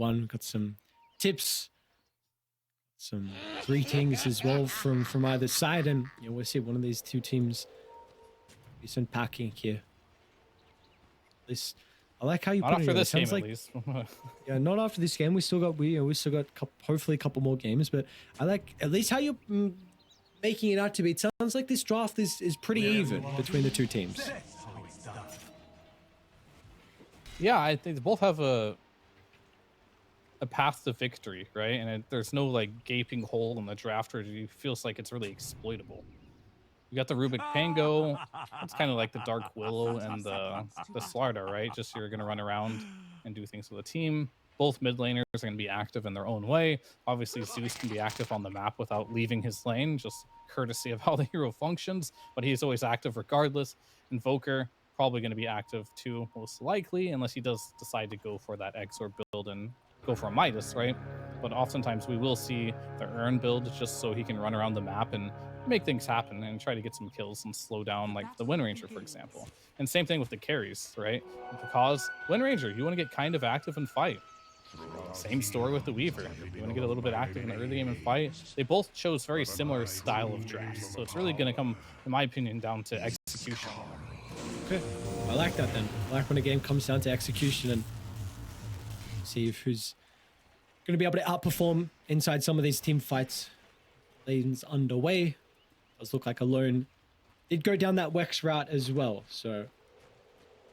one. Got some tips, some greetings as well from either side, and you know, we'll see one of these two teams be sent packing here. At least I like how you Not put it. after this game, like, at least. Yeah, not after this game. We still got hopefully a couple more games, but I like at least how you're making it out to be. It sounds like this draft is pretty even between the two teams. Yeah, I think they both have a path to victory, right? And there's no like gaping hole in the draft where it feels like it's really exploitable. You got the Rubik Pango. It's kind of like the Dark Willow and the Slardar, right? Just you're going to run around and do things with a team. Both mid laners are going to be active in their own way. Obviously, Zeus can be active on the map without leaving his lane, just courtesy of how the hero functions, but he's always active regardless. Invoker, probably going to be active too, most likely, unless he does decide to go for that Exor build and go for a Midas, right? But oftentimes we will see the Urn build just so he can run around the map and make things happen and try to get some kills and slow down like the Wind Ranger, for example. And same thing with the carries, right? Because Wind Ranger, you want to get kind of active and fight. Same story with the Weaver. You want to get a little bit active in the early game and fight. They both chose very similar style of drafts. So it's really going to come, in my opinion, down to execution. Okay, I like that then. I like when a game comes down to execution and see if who's going to be able to outperform inside some of these team fights. Lane's underway. Does look like Alone did go down that Wex route as well. So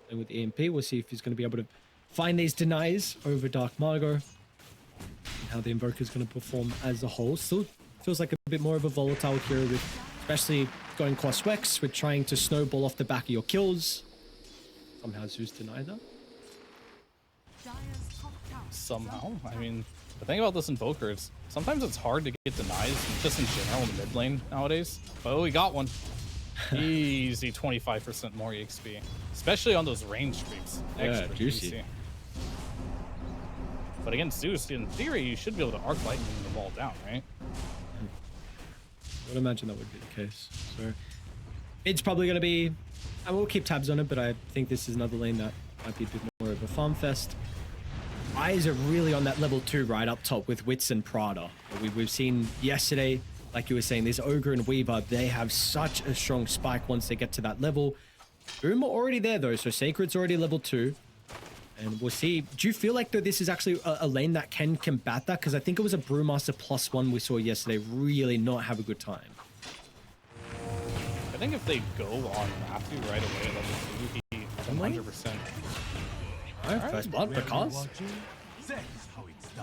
with the EMP, we'll see if he's going to be able to find these denies over Dark Margot. And how the Invoker is going to perform as a whole. Still feels like a bit more of a volatile hero, with especially going cross Wex, with trying to snowball off the back of your kills. Somehow Zeus denied that. Somehow. I mean, the thing about this Invoker is sometimes it's hard to get denies just in general in the mid lane nowadays. Oh, we got one. Easy 25% more EXP, especially on those range streaks. Extra juicy. But against Zeus, in theory, you should be able to arc lightning them all down, right? I would imagine that would be the case. So it's probably going to be, I will keep tabs on it, but I think this is another lane that might be a bit more of a farm fest. Eyes are really on that level 2 right up top with Wits and Prada. We've seen yesterday, like you were saying, this Ogre and Weaver, they have such a strong spike once they get to that level. Boom are already there though, so Sacred's already level 2. And we'll see. Do you feel like though this is actually a lane that can combat that? Because I think it was a Brewmaster +1 we saw yesterday really not have a good time. I think if they go on Matthew right away at level 2, he 100%. Alright, first blood because.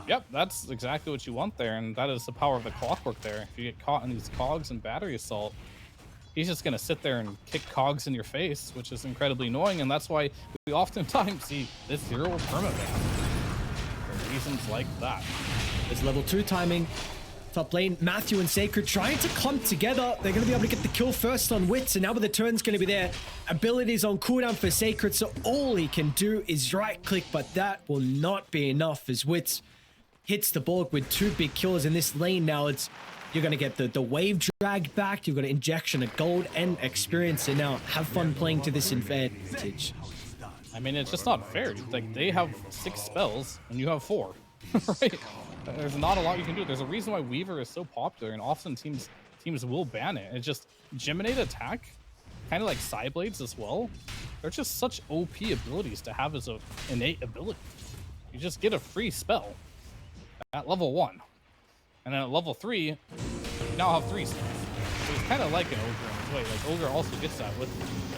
Yep, that's exactly what you want there, and that is the power of the clockwork there. If you get caught in these cogs and battery assault, he's just going to sit there and kick cogs in your face, which is incredibly annoying, and that's why we oftentimes see this zero permaban for reasons like that. There's level 2 timing. Top lane, Matthew and Sacred trying to clump together. They're going to be able to get the kill first on Wits, and now with the turn's going to be there. Abilities on cooldown for Sacred, so all he can do is right-click, but that will not be enough as Wits hits the bulk with 2 big kills in this lane. Now it's you're going to get the wave drag back, you've got an injection of gold and experience, and now have fun playing to this advantage. I mean, it's just not fair. Like, they have 6 spells and you have 4, right? There's not a lot you can do. There's a reason why Weaver is so popular, and often teams will ban it. It's just Geminate attack, kind of like Psyblades as well. They're just such OP abilities to have as an innate ability. You just get a free spell at level 1. And then at level 3, you now have 3 spells. So it's kind of like an Ogre in his way. Like, Ogre also gets that with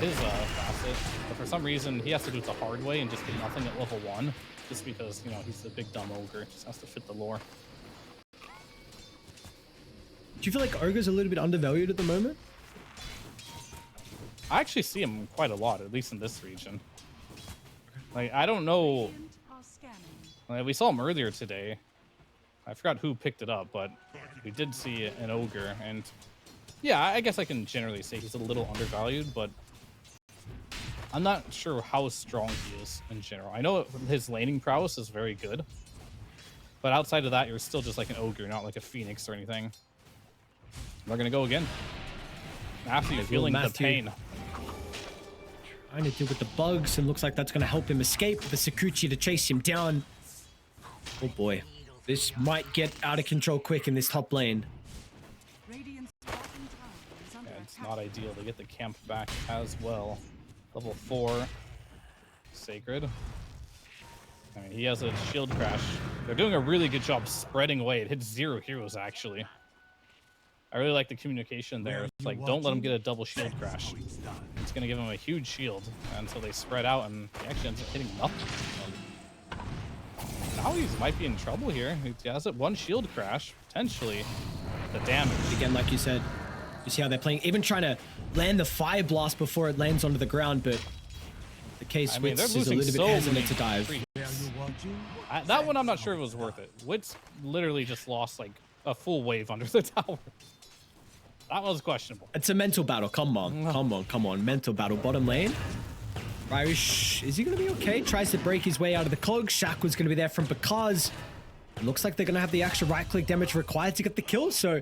his facet, but for some reason, he has to do it the hard way and just get nothing at level 1. Just because, you know, he's a big dumb Ogre. Just has to fit the lore. Do you feel like Ogre's a little bit undervalued at the moment? I actually see him quite a lot, at least in this region. Like, I don't know. Like, we saw him earlier today. I forgot who picked it up, but we did see an Ogre. And yeah, I guess I can generally say he's a little undervalued, but I'm not sure how strong he is in general. I know his laning prowess is very good, but outside of that, you're still just like an Ogre, not like a Phoenix or anything. We're going to go again. Matthew feeling the pain. Trying to deal with the bugs, and looks like that's going to help him escape. The Sakuchi to chase him down. Oh boy. This might get out of control quick in this top lane. Yeah, it's not ideal. They get the camp back as well. Level 4. Sacred. I mean, he has a shield crash. They're doing a really good job spreading away. It hits 0 heroes, actually. I really like the communication there. It's like, don't let him get a double shield crash. It's going to give him a huge shield. And so they spread out, and he actually ends up hitting nothing. Now he might be in trouble here. He has it 1 shield crash, potentially. The damage. Again, like you said, you see how they're playing, even trying to land the fire blast before it lands onto the ground, but the case Wits is a little bit hesitant to dive. That one I'm not sure it was worth it. Wits literally just lost like a full wave under the tower. That was questionable. It's a mental battle. Come on, come on. Mental battle. Bottom lane. Ryush, is he going to be okay? Tries to break his way out of the cogs. Shaq was going to be there from because it looks like they're going to have the extra right-click damage required to get the kill. So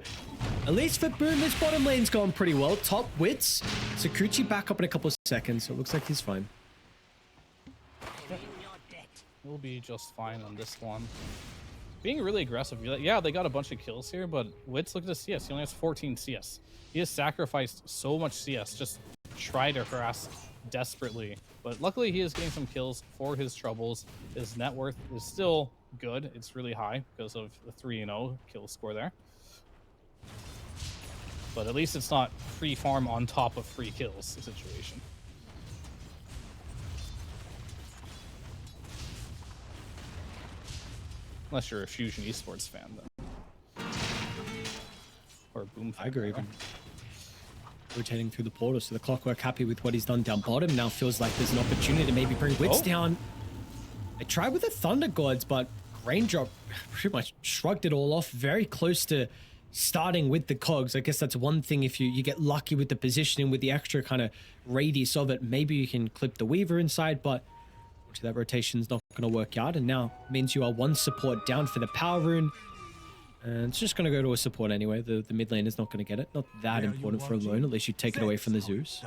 at least for Boom, this bottom lane's going pretty well. Top Wits. Sakuchi back up in a couple of seconds, so it looks like he's fine. We'll be just fine on this one. Being really aggressive. Yeah, they got a bunch of kills here, but Wits, look at the CS. He only has 14 CS. He has sacrificed so much CS. Just try to harass desperately. But luckily, he is getting some kills for his troubles. His net worth is still good. It's really high because of the 3-0 kill score there. But at least it's not free farm on top of free kills situation. Unless you're a Fusion Esports fan, then. Or a Boom fan. I agree. Rotating through the portal, so the Clockwork happy with what he's done down bottom. Now feels like there's an opportunity to maybe bring Wits down. They tried with the Thunder Gods, but Raindrop pretty much shrugged it all off. Very close to starting with the cogs. I guess that's one thing. If you get lucky with the positioning, with the extra kind of radius of it, maybe you can clip the Weaver inside, but that rotation's not going to work out, and now means you are 1 support down for the power rune, and it's just going to go to a support anyway. The mid lane is not going to get it. Not that important for a lone, at least you take it away from the Zeus.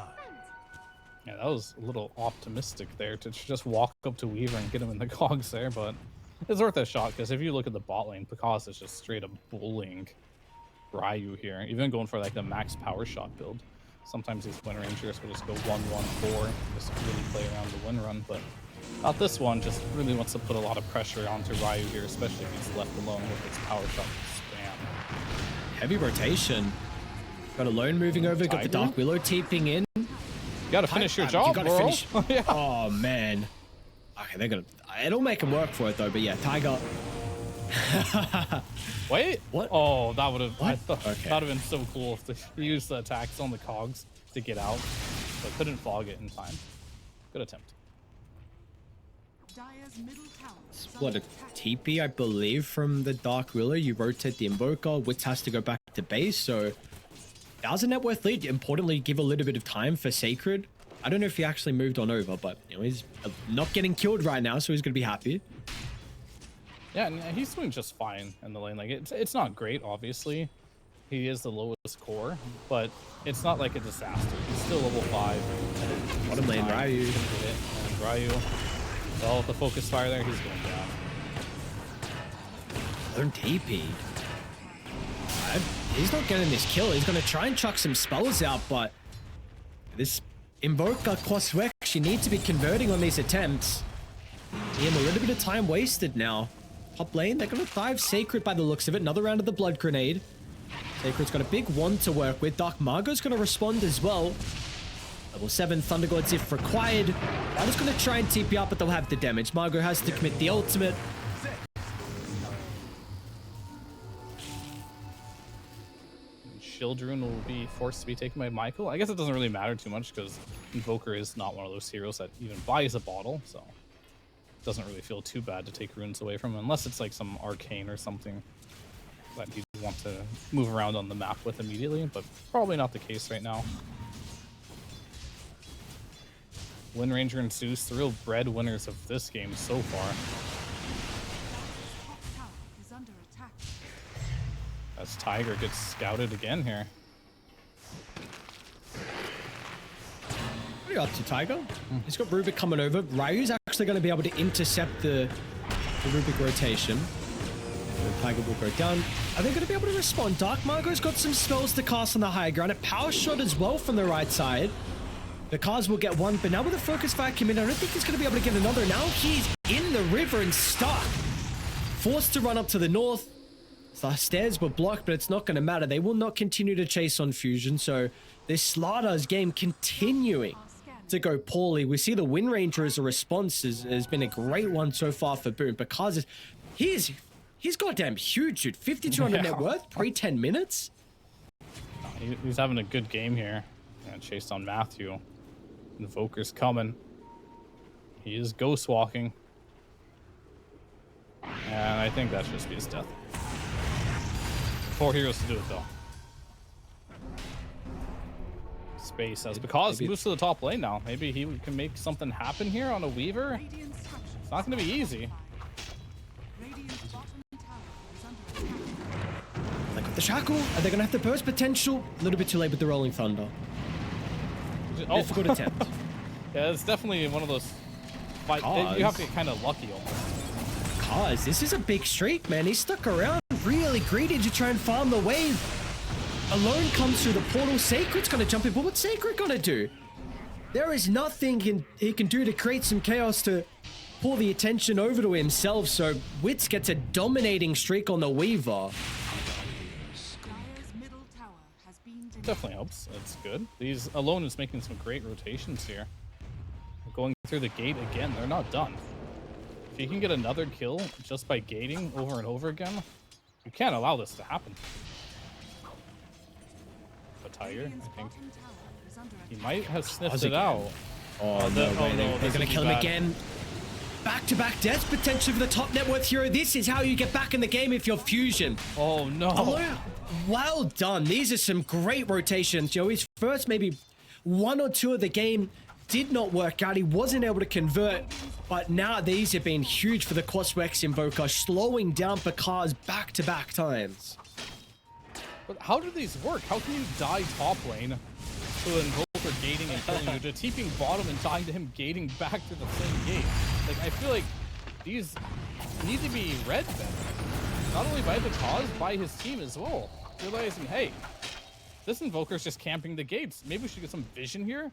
Yeah, that was a little optimistic there to just walk up to Weaver and get him in the cogs there, but it's worth a shot because if you look at the bot lane, Picasso is just straight up bullying Ryu here, even going for like the max power shot build. Sometimes these Wind Rangers will just go 1-1-4 just to really play around the win run, but not this one. Just really wants to put a lot of pressure onto Ryu here, especially if he's left alone with his power shot spam. Heavy rotation. Got a lone moving over, got the Dark Willow TPing in. You gotta finish your job, you gotta bro. finish. Yeah. Oh, man. Okay, they're gonna... It'll make him work for it, though, but yeah, Tiger... Wait. What? Oh, that would have... What? That would have been so cool if they used the attacks on the cogs to get out, but couldn't fog it in time. Good attempt. What, a TP, I believe, from the Dark Willow. You rotate the Invoker. Wits has to go back to base, so that was a net worth lead. Importantly, give a little bit of time for Sacred. I don't know if he actually moved on over, but you know, he's not getting killed right now, so he's going to be happy. Yeah, and he's doing just fine in the lane. Like, it's not great, obviously. He is the lowest core, but it's not like a disaster. He's still level 5. Bottom lane, Ryu. And Ryu, well, with the focus fire there, he's going down. Learn TP. He's not getting this kill. He's going to try and chuck some spells out, but this Invoker Coswex, you need to be converting on these attempts. Damn, a little bit of time wasted now. Top lane, they're going to dive Sacred by the looks of it. Another round of the Blood Grenade. Sacred's got a big one to work with. Dark Margot's going to respond as well. Level 7 Thunder Gods if required. I'm just going to try and TP up, but they'll have the damage. Margot has to commit the ultimate. Shieldrune will be forced to be taken by Michael. I guess it doesn't really matter too much because Invoker is not one of those heroes that even buys a bottle, so it doesn't really feel too bad to take runes away from him, unless it's like some arcane or something that you want to move around on the map with immediately, but probably not the case right now. Wind Ranger and Zeus, the real breadwinners of this game so far. As Tiger gets scouted again here. What are you up to, Tiger? He's got Rubik coming over. Ryu's actually going to be able to intercept the Rubik rotation. Tiger will go down. Are they going to be able to respond? Dark Margot's got some spells to cast on the high ground. A power shot as well from the right side. The cars will get one, but now with the focus fire coming, I don't think he's going to be able to get another. Now he's in the river and stuck. Forced to run up to the north. The stairs were blocked, but it's not going to matter. They will not continue to chase on Fusion, so this Slaughter's game continuing to go poorly. We see the Wind Ranger as a response has been a great one so far for Boom, because he's goddamn huge, dude. 5,200 net worth, pre-10 minutes. He's having a good game here. And chased on Matthew. Invoker's coming. He is ghost walking. And I think that just be his death. 4 heroes to do it though. Space as because moves to the top lane now. Maybe he can make something happen here on a Weaver. It's not going to be easy. They got the shackle. Are they going to have the burst potential? A little bit too late with the Rolling Thunder. Oh. Difficult attempt. Yeah, it's definitely one of those fights. You have to get kind of lucky almost. Cause this is a big streak, man. He's stuck around, really greedy to try and farm the wave. Alone comes through the portal. Sacred's gonna jump in, but what's Sacred gonna do? There is nothing he can do to create some chaos to pull the attention over to himself. So Wits gets a dominating streak on the Weaver. Definitely helps. That's good. These Alone is making some great rotations here. Going through the gate again. They're not done. If you can get another kill just by gating over and over again, you can't allow this to happen. But Tiger, I think he might have sniffed it out. Oh, no, they're going to kill him again. Back-to-back deaths potentially for the top net worth hero. This is how you get back in the game if you're Fusion. Oh, no. Alone. Well done. These are some great rotations. Joey's first maybe 1 or 2 of the game did not work out. He wasn't able to convert, but now these have been huge for the Coswex Invoker, slowing down Picard's back-to-back times. But how do these work? How can you die top lane to an Invoker gating and killing you, to TPing bottom and dying to him gating back to the same gate? Like, I feel like these need to be read better. Not only by the cause, by his team as well. Realizing, hey, this Invoker's just camping the gates. Maybe we should get some vision here.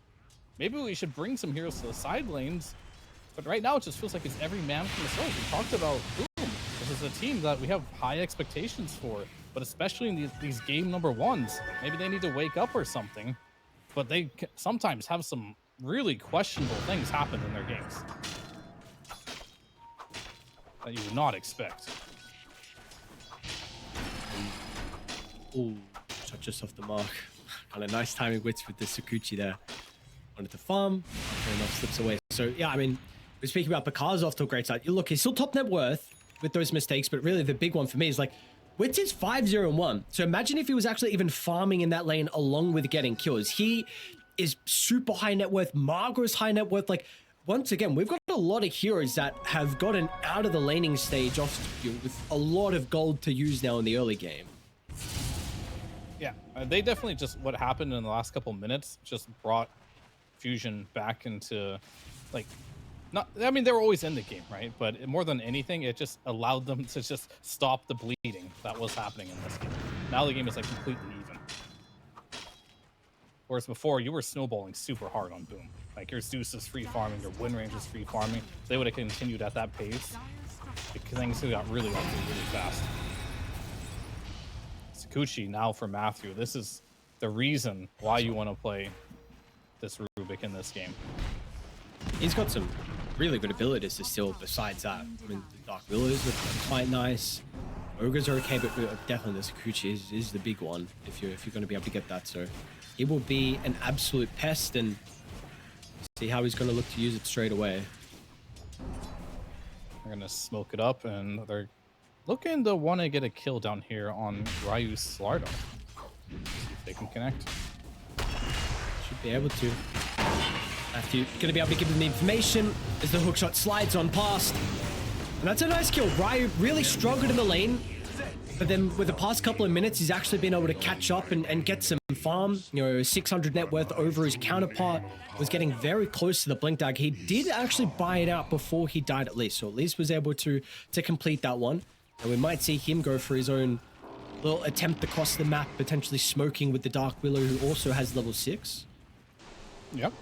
Maybe we should bring some heroes to the side lanes. But right now, it just feels like it's every man for himself. We talked about Boom. This is a team that we have high expectations for. But especially in these game number ones, maybe they need to wake up or something. But they sometimes have some really questionable things happen in their games that you would not expect. Ooh, shot just off the mark. Kind of nice timing Wits with the Sakuchi there. Wanted to farm, and off slips away. So yeah, I mean, we're speaking about Picard's off to a great start. You look, he's still top net worth with those mistakes, but really the big one for me is like, Wits is 5-0-1. So imagine if he was actually even farming in that lane along with getting kills. He is super high net worth. Margot's high net worth. Like, once again, we've got a lot of heroes that have gotten out of the laning stage off with a lot of gold to use now in the early game. Yeah, they definitely just, what happened in the last couple minutes just brought Fusion back into, like, not, I mean, they were always in the game, right? But more than anything, it just allowed them to just stop the bleeding that was happening in this game. Now the game is like completely even. Whereas before, you were snowballing super hard on Boom. Like, your Zeus is free farming, your Wind Ranger is free farming. If they would have continued at that pace, things got really ugly really fast. Sakuchi now for Matthew. This is the reason why you want to play this Rubik in this game. He's got some really good abilities to steal besides that. I mean, the Dark Willows are quite nice. Ogres are okay, but definitely the Sakuchi is the big one if you're going to be able to get that. So he will be an absolute pest, and see how he's going to look to use it straight away. They're going to smoke it up, and they're looking to want to get a kill down here on Ryu's Slardo. See if they can connect. Should be able to. Matthew going to be able to give them the information as the hookshot slides on past. And that's a nice kill. Ryu really struggled in the lane, but then with the past couple of minutes, he's actually been able to catch up and get some farm. You know, 600 net worth over his counterpart, was getting very close to the blink dag. He did actually buy it out before he died at least, so at least was able to complete that one. And we might see him go for his own little attempt across the map, potentially smoking with the Dark Willow, who also has level 6. Yep.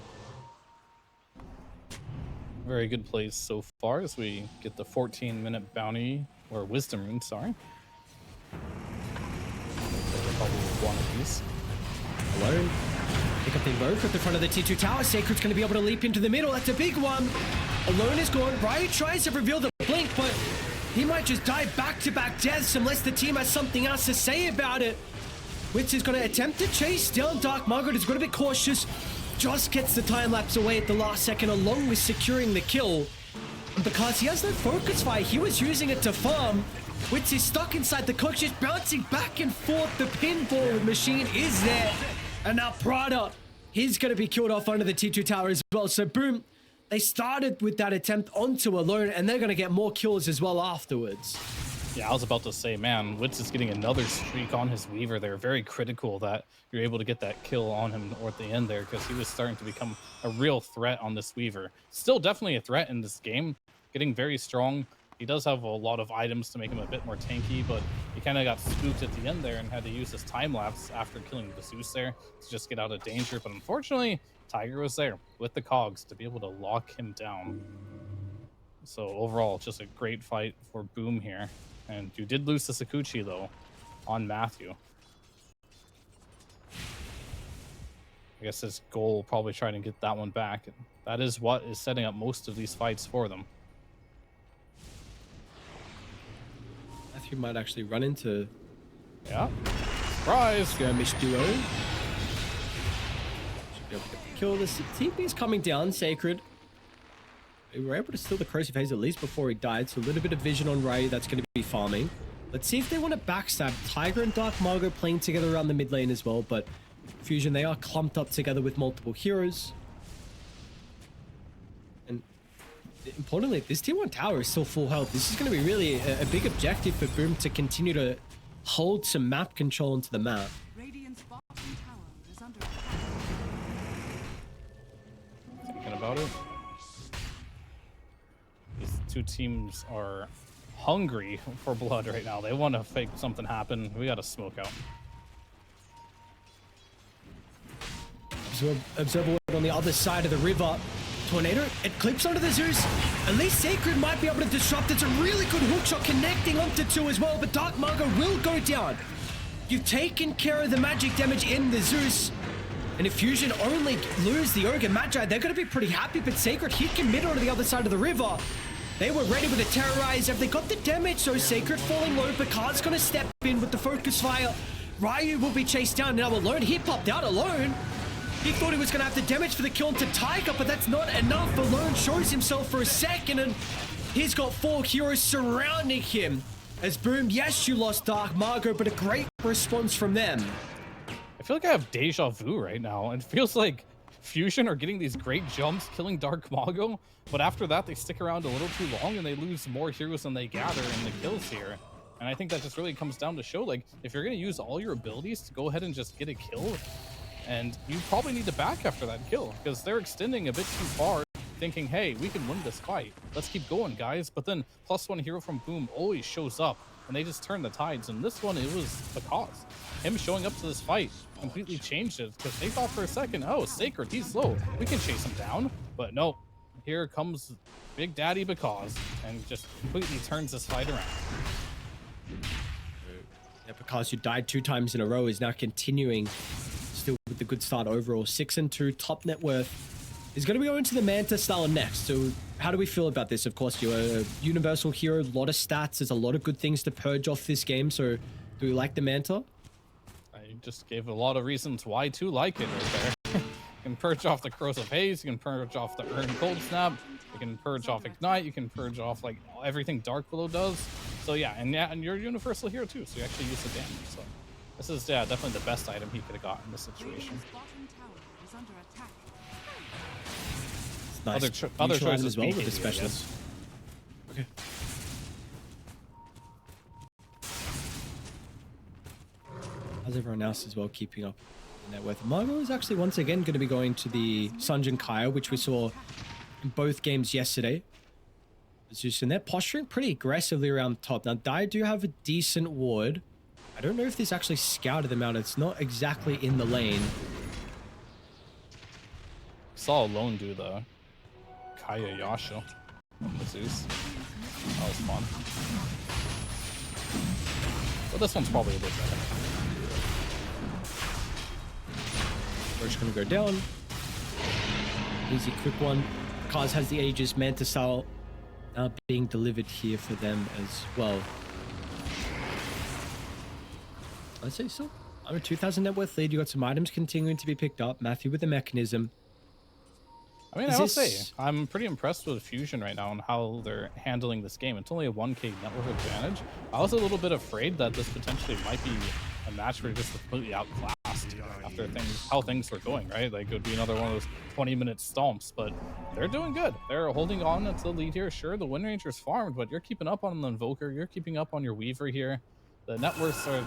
Very good plays so far as we get the 14-minute bounty, or wisdom rune, sorry. Probably one of these. Alone. Pick up the invoke at the front of the T2 tower. Sacred's going to be able to leap into the middle. That's a big one. Alone is gone. Riot tries to reveal the blink, but he might just die back-to-back deaths unless the team has something else to say about it. Witz is going to attempt to chase down Dark Margaret. Is going to be cautious. Just gets the time lapse away at the last second, along with securing the kill. And because he has no focus fire, he was using it to farm. Witz is stuck inside the coach, just bouncing back and forth. The pinball machine is there. And now Prada, he's going to be killed off under the T2 tower as well. So boom, they started with that attempt onto Alone, and they're going to get more kills as well afterwards. Yeah, I was about to say, man, Witz is getting another streak on his Weaver there. Very critical that you're able to get that kill on him or at the end there, because he was starting to become a real threat on this Weaver. Still definitely a threat in this game, getting very strong. He does have a lot of items to make him a bit more tanky, but he kind of got spooked at the end there and had to use his time-lapse after killing the Zeus there to just get out of danger. But unfortunately, Tiger was there with the cogs to be able to lock him down. So overall, just a great fight for Boom here. And you did lose to Sakuchi, though, on Matthew. I guess his goal will probably try to get that one back. That is what is setting up most of these fights for them. Matthew might actually run into... Yeah. Surprise! Skirmish duo. Should be able to kill this. TP is coming down, Sacred. We were able to steal the corrosive haze at least before he died, so a little bit of vision on Ray that's going to be farming. Let's see if they want to backstab. Tiger and Dark Margot playing together around the mid lane as well, but Fusion, they are clumped up together with multiple heroes. And importantly, this tier 1 tower is still full health. This is going to be really a big objective for Boom to continue to hold some map control into the map. Radiant's bottom tower is under attack. Thinking about it. These two teams are hungry for blood right now. They want to fake something happen. We got to smoke out. Observer on the other side of the river. Tornado, it clips onto the Zeus. At least Sacred might be able to disrupt. It's a really good hookshot connecting onto 2 as well, but Dark Margot will go down. You've taken care of the magic damage in the Zeus. And if Fusion only lose the Ogre Magi, they're going to be pretty happy, but Sacred, he can mid onto the other side of the river. They were ready with a Terrorize. Have they got the damage? So Sacred falling low. Picard's going to step in with the focus fire. Ryu will be chased down. Now Alone, he popped out Alone. He thought he was going to have the damage for the kill into Tiger, but that's not enough. Alone shows himself for a second, and he's got 4 heroes surrounding him. As Boom, yes, you lost Dark Margot, but a great response from them. I feel like I have deja vu right now. It feels like Fusion are getting these great jumps, killing Dark Margot, but after that, they stick around a little too long, and they lose more heroes than they gather in the kills here. And I think that just really comes down to show, like, if you're going to use all your abilities to go ahead and just get a kill, and you probably need to back after that kill, because they're extending a bit too far, thinking, hey, we can win this fight. Let's keep going, guys. But then +1 hero from Boom always shows up, and they just turn the tides. And this one, it was the cause. Him showing up to this fight completely changed it, because they thought for a second, oh, Sacred, he's low. We can chase him down. But no, here comes Big Daddy Because, and just completely turns this fight around. Yeah, Because, who died 2 times in a row, is now continuing still with the good start overall. 6-2, top net worth. Is going to be going to the Manta style next. So how do we feel about this? Of course, you're a universal hero, a lot of stats. There's a lot of good things to purge off this game. So do we like the Manta? I just gave a lot of reasons why to like it right there. You can purge off the Corrosive Haze, you can purge off the Earn Cold Snap, you can purge off Ignite, you can purge off like everything Dark Willow does. So yeah, and you're a universal hero too, so you actually use the damage. So this is definitely the best item he could have got in this situation. Radiant's bottom tower is under attack. Nice. Other Neutral choices as well with the BKB, I specialist. guess. Okay. How's everyone else as well keeping up in net worth? Margot is actually once again going to be going to the Sunjin Kaya, which we saw in both games yesterday. position. They're posturing pretty aggressively around the top. Now, Dire do have a decent ward. I don't know if this actually scouted them out. It's not exactly in the lane. Saw Alone do the Kaya Yasha on the Zeus. That was fun. But this one's probably a bit better. We're just going to go down. Easy, quick one. Kaz has the Aegis. Manta Sal now being delivered here for them as well. I'd say so. I'm a 2,000 net worth lead. You got some items continuing to be picked up. Matthew with the mechanism. I mean, I will say, I'm pretty impressed with Fusion right now and how they're handling this game. It's only a 1k network advantage. I was a little bit afraid that this potentially might be a match where you're just completely outclassed after how things were going, right? Like, it would be another one of those 20-minute stomps, but they're doing good. They're holding on to the lead here. Sure, the Wind Ranger's farmed, but you're keeping up on the Invoker. You're keeping up on your Weaver here. The net worths are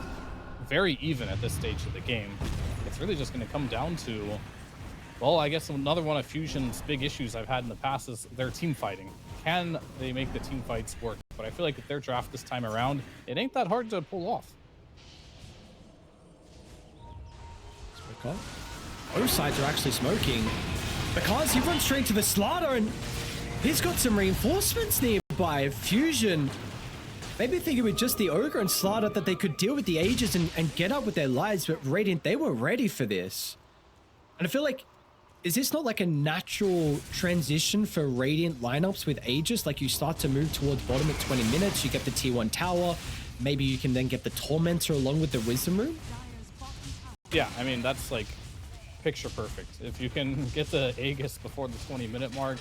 very even at this stage of the game. It's really just going to come down to, well, I guess another one of Fusion's big issues I've had in the past is their team fighting. Can they make the team fights work? But I feel like with their draft this time around, it ain't that hard to pull off. Both sides are actually smoking because he runs straight to the Slaughter and he's got some reinforcements nearby. Fusion maybe thinking with just the Ogre and Slaughter that they could deal with the Aegis and get up with their lives, but Radiant, they were ready for this. And I feel like, is this not like a natural transition for Radiant lineups with Aegis? Like, you start to move towards bottom at 20 minutes, you get the T1 tower, maybe you can then get the Tormentor along with the Wisdom Rune? Yeah, I mean, that's like picture perfect. If you can get the Aegis before the 20-minute mark,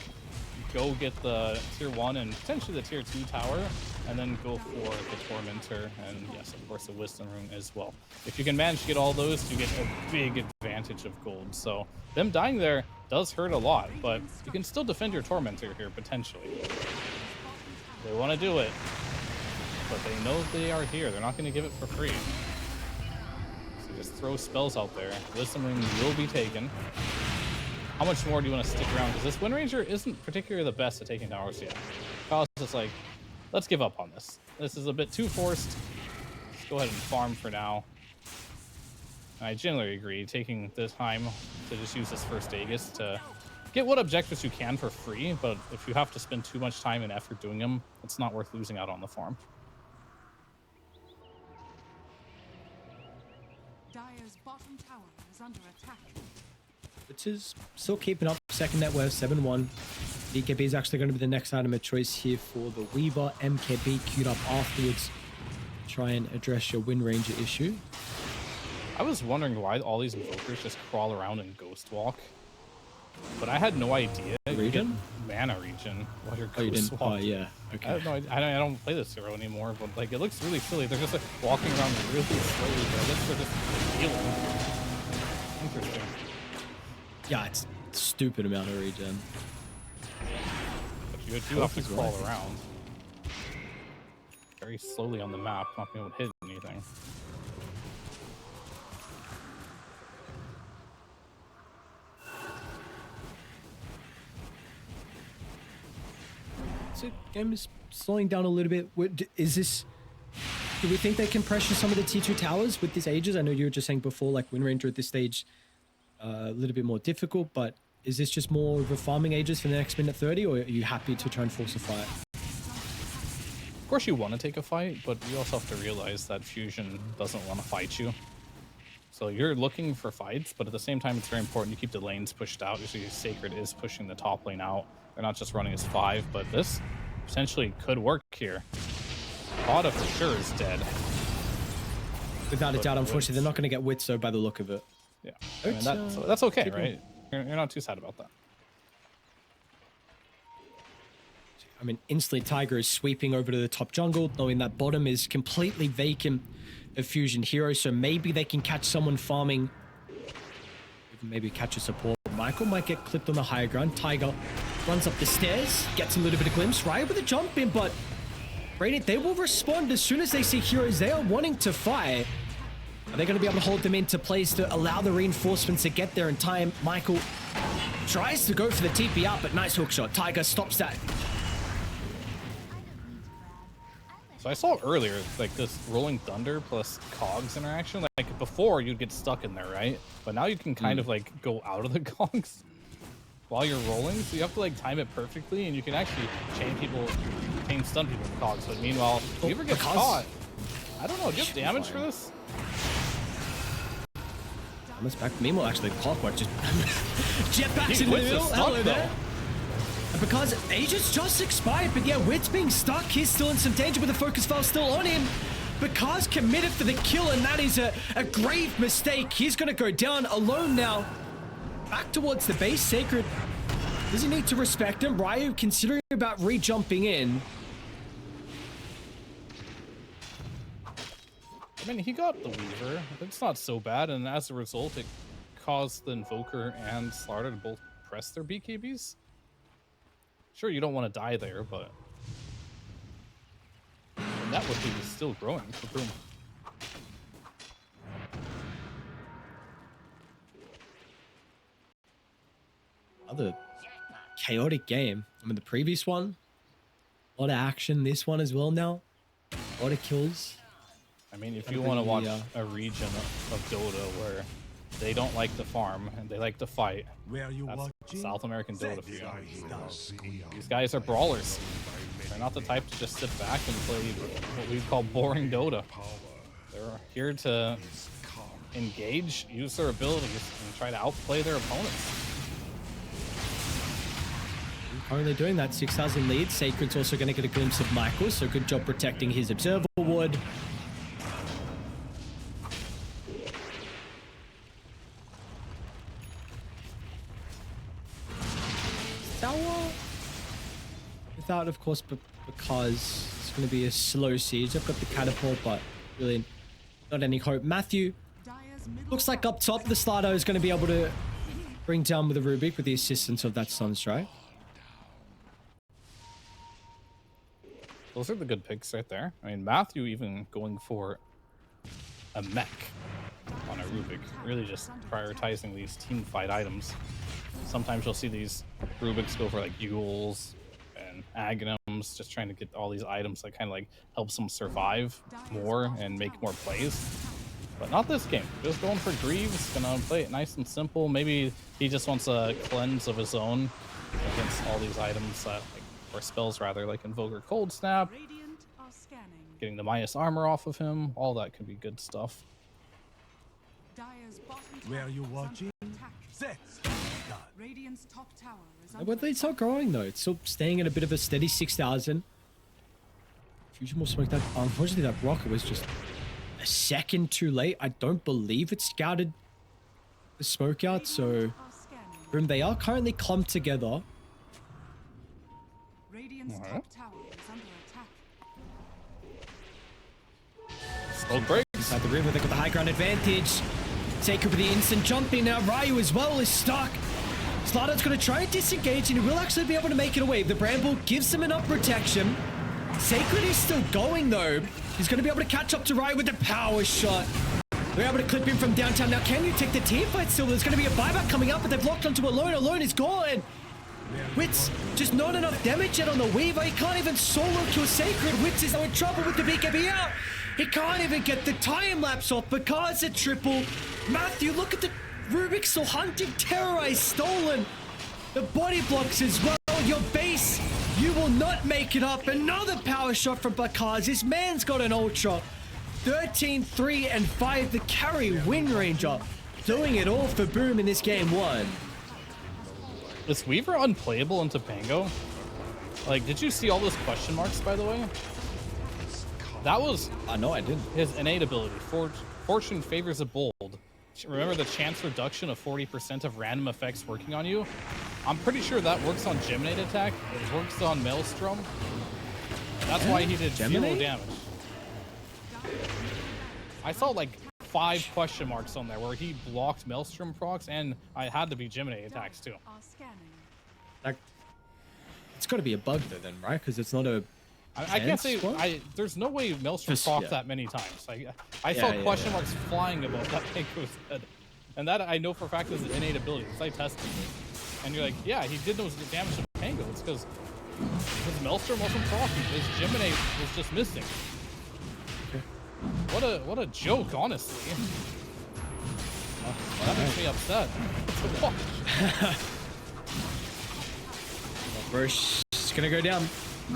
go get the tier 1 and potentially the tier 2 tower, and then go for the Tormentor, and yes, of course, the Wisdom Rune as well. If you can manage to get all those, you get a big advantage of gold. So them dying there does hurt a lot, but you can still defend your Tormentor here, potentially. They want to do it, but they know they are here. They're not going to give it for free. So just throw spells out there. Wisdom Rune will be taken. How much more do you want to stick around? Because this Wind Ranger isn't particularly the best at taking towers yet. Cause is like, let's give up on this. This is a bit too forced. Let's go ahead and farm for now. I generally agree, taking the time to just use this first Aegis to get what objectives you can for free, but if you have to spend too much time and effort doing them, it's not worth losing out on the farm. Dire's bottom tower is under attack. Which is still keeping up. Second net worth, 7-1. DKB is actually going to be the next item of choice here for the Weaver. MKB queued up afterwards. Try and address your Wind Ranger issue. I was wondering why all these Invokers just crawl around and Ghost Walk, but I had no idea you get mana regen while you're Ghost Walking. Oh, yeah. Okay. I have no idea. I don't play this hero anymore, but like it looks really silly. They're just like walking around really slowly, but I guess they're just healing. Interesting. Yeah, it's a stupid amount of regen. But you do have to crawl around very slowly on the map, not being able to hit anything. So game is slowing down a little bit. Is this? Do we think they can pressure some of the T2 towers with this Aegis? I know you were just saying before, like Wind Ranger at this stage, a little bit more difficult. But is this just more of a farming Aegis for the next minute 30, or are you happy to try and force a fight? Of course, you want to take a fight, but you also have to realize that Fusion doesn't want to fight you. So you're looking for fights, but at the same time, it's very important you keep the lanes pushed out. Usually, Sacred is pushing the top lane out. They're not just running as 5, but this potentially could work here. Vada for sure is dead. Without a doubt, unfortunately, they're not going to get Witzo by the look of it. Yeah, I mean, that's okay, right? You're not too sad about that. I mean, instantly Tiger is sweeping over to the top jungle, knowing that bottom is completely vacant of Fusion heroes, so maybe they can catch someone farming. Even maybe catch a support. Michael might get clipped on the higher ground. Tiger runs up the stairs, gets a little bit of glimpse, right with a jump in, but Radiant, they will respond as soon as they see heroes. They are wanting to fight. Are they going to be able to hold them into place to allow the reinforcements to get there in time? Michael tries to go for the TP up, but nice hook shot. Tiger stops that. So I saw earlier, like this Rolling Thunder plus Cogs interaction. Like before, you'd get stuck in there, right? But now you can kind of like go out of the Cogs while you're rolling. So you have to like time it perfectly, and you can actually chain stun people with Cogs. But meanwhile, if you ever get caught, I don't know, do you have damage for this? Almost back. Meanwhile, actually, Clockwork just jetpacks in the middle. Hello there. Because Agents just expired, but yeah, Wit's being stuck. He's still in some danger with the focus file still on him. Because committed for the kill, and that is a grave mistake. He's going to go down alone now. Back towards the base. Sacred, does he need to respect him? Ryu considering about re-jumping in. I mean, he got the Weaver. It's not so bad, and as a result, it caused the Invoker and Slardar to both press their BKBs. Sure, you don't want to die there, but that would be still growing. Boom. Another chaotic game. I mean, the previous one, a lot of action. This one as well now, a lot of kills. I mean, if you want to watch a region of Dota where they don't like to farm and they like to fight, that's South American Dota for you. These guys are brawlers. They're not the type to just sit back and play what we call boring Dota. They're here to engage, use their abilities, and try to outplay their opponents. Currently doing that. 6,000 lead. Sacred's also going to get a glimpse of Michael, so good job protecting his Observer Ward. Without, of course, because it's going to be a slow siege. I've got the catapult, but really not any hope. Matthew looks like up top, the Slardar is going to be able to bring down with the Rubik with the assistance of that Sunstrike. Those are the good picks right there. I mean, Matthew even going for a mech on a Rubik, really just prioritizing these team fight items. Sometimes you'll see these Rubiks go for like Yules and Aghanims, just trying to get all these items that kind of like helps them survive more and make more plays. But not this game. Just going for Greaves, gonna play it nice and simple. Maybe he just wants a cleanse of his own against all these items that, like, or spells rather, like Invoker Cold Snap, getting the minus armor off of him. All that could be good stuff. Where are you watching? But it's not growing though. It's still staying at a bit of a steady 6,000. Fusion will smoke that. Unfortunately, that rocket was just a second too late. I don't believe it scouted the smoke out. So, boom, they are currently clumped together. Smoke break. Inside the river, they got the high ground advantage. Sacred with the instant jumping. Now Ryu as well is stuck. Slardar's going to try and disengage, and he will actually be able to make it away. The Bramble gives him enough protection. Sacred is still going though. He's going to be able to catch up to Ryu with the power shot. They're able to clip him from downtown. Now can you take the team fight still? There's going to be a buyback coming up, but they've locked onto Alone. Alone is gone. Wits, just not enough damage yet on the Weaver. He can't even solo kill Sacred. Wits is in trouble with the BKB out. He can't even get the time lapse off because it's triple. Matthew, look at the Rubik still hunting, terrorized, stolen. The body blocks as well. Your base, you will not make it up. Another power shot from Bakaz. This man's got an ultra. 13, 3, and 5. The carry Wind Ranger doing it all for Boom in this game one. Is Weaver unplayable in Topanga? Like, did you see all those question marks, by the way? That was... No, I didn't. His innate ability. Fortune favors a bold. Remember the chance reduction of 40% of random effects working on you? I'm pretty sure that works on Geminate attack. It works on Maelstrom. That's why he did Geminate? 0 damage. I saw like 5 question marks on there where he blocked Maelstrom procs, and I had to be Geminate attacks too. Like, it's got to be a bug though, then, right? Because it's not a. I can't say. There's no way Maelstrom procs that many times. I saw question marks flying above that Pango's head, and that I know for a fact is an innate ability because I tested it. And you're like, yeah, he did those damage to Pango. It's because his Maelstrom wasn't proccing. His Geminate was just missing. What a joke, honestly. That makes me upset. Roche is gonna go down.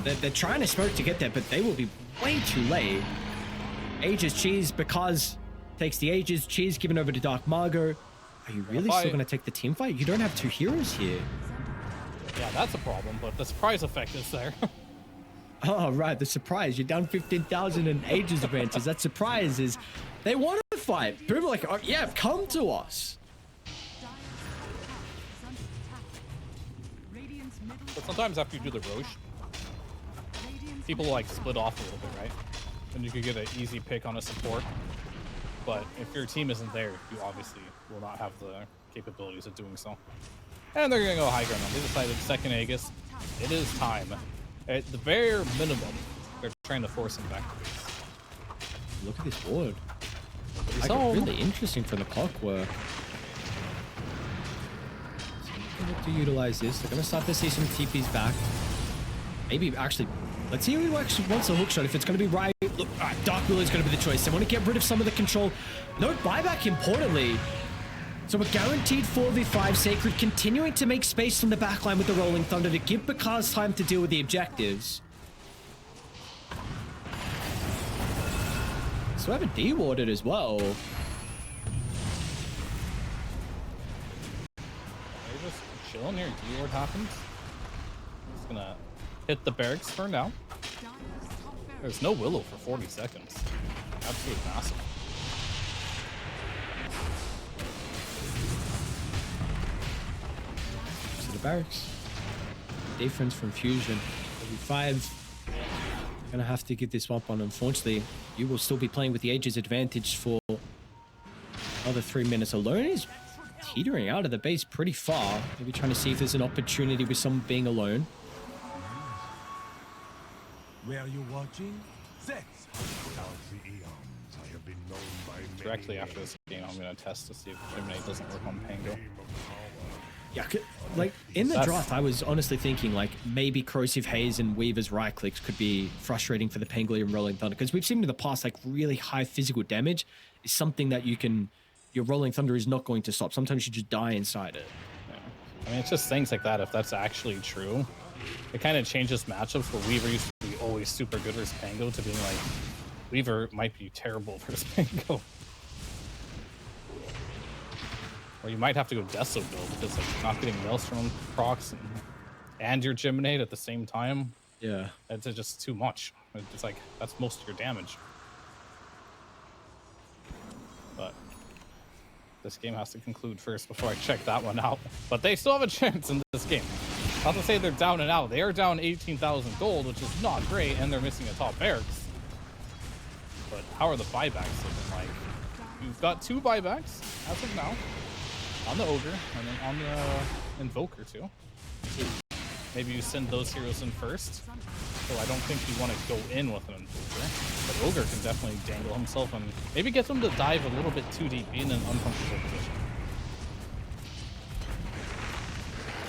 They're trying to smoke to get there, but they will be way too late. Aegis Cheese, because takes the Aegis. Cheese given over to Dark Margot. Are you really still gonna take the team fight? You don't have two heroes here. Yeah, that's a problem, but the surprise effect is there. Oh, right, the surprise. You're down 15,000 in Aegis advances. That surprise is they want to fight. People are like, oh, yeah, come to us. But sometimes after you do the Roche, people like split off a little bit, right? And you could get an easy pick on a support. But if your team isn't there, you obviously will not have the capabilities of doing so. And they're going to go high ground. They decided second Aegis. It is time. At the bare minimum, they're trying to force him back to base. Look at this board. It's really interesting for the clockwork. So they're going to utilize this. They're going to start to see some TPs back. Maybe actually, let's see who actually wants a hook shot. If it's going to be right, look, Dark Willow is going to be the choice. They want to get rid of some of the control. No buyback, importantly. So a guaranteed 4v5. Sacred continuing to make space from the backline with the Rolling Thunder to give Bakaz time to deal with the objectives. So I have a D-warded as well. They're just chilling here. D-ward happens. Just gonna hit the barracks for now. There's no Willow for 40 seconds. Absolutely massive. To the barracks. Difference from Fusion. 5. Gonna have to give this up on. Unfortunately, you will still be playing with the Aegis advantage for another 3 minutes. Alone is teetering out of the base pretty far. Maybe trying to see if there's an opportunity with someone being alone. Where are you watching? Sex. Without the eons, I have been known by Directly after this game, I'm gonna test to see if Gemini doesn't work on Pango. Yeah, like in the draft, I was honestly thinking like maybe Corrosive Haze and Weaver's right clicks could be frustrating for the Pangolier Rolling Thunder, because we've seen in the past like really high physical damage is something that your Rolling Thunder is not going to stop. Sometimes you just die inside it. Yeah. I mean, it's just things like that. If that's actually true, it kind of changes matchups where Weaver used to be always super good versus Pango to being like Weaver might be terrible versus Pango. Or you might have to go Deso build because like you're not getting Maelstrom procs and your Geminate at the same time. Yeah. It's just too much. It's like that's most of your damage. But this game has to conclude first before I check that one out. But they still have a chance in this game. Not to say they're down and out. They are down 18,000 gold, which is not great, and they're missing a top barracks. But how are the buybacks looking like? You've got 2 buybacks as of now. On the Ogre, and then on the Invoker too. Maybe you send those heroes in first. So I don't think you want to go in with an Invoker. But Ogre can definitely dangle himself and maybe get them to dive a little bit too deep, be in an uncomfortable position.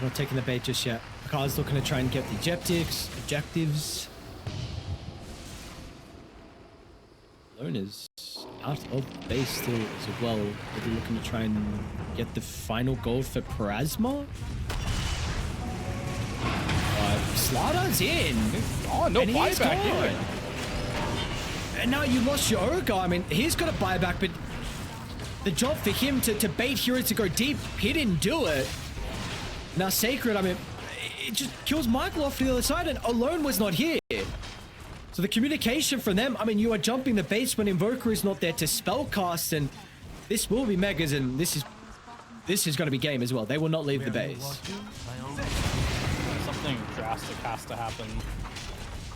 Not taking the bait just yet. Bakaz looking to try and get the objectives. Lone is out of base still as well. Maybe looking to try and get the final goal for Parasma. Slaughter's in. Oh, no buyback here. And now you lost your Ogre. I mean, he's got a buyback, but the job for him to bait heroes to go deep, he didn't do it. Now Sacred, I mean, it just kills Michael off to the other side, and Alone was not here. So the communication from them, I mean, you are jumping the base when Invoker is not there to spellcast, and this will be Megas, and this is going to be game as well. They will not leave the base. Something drastic has to happen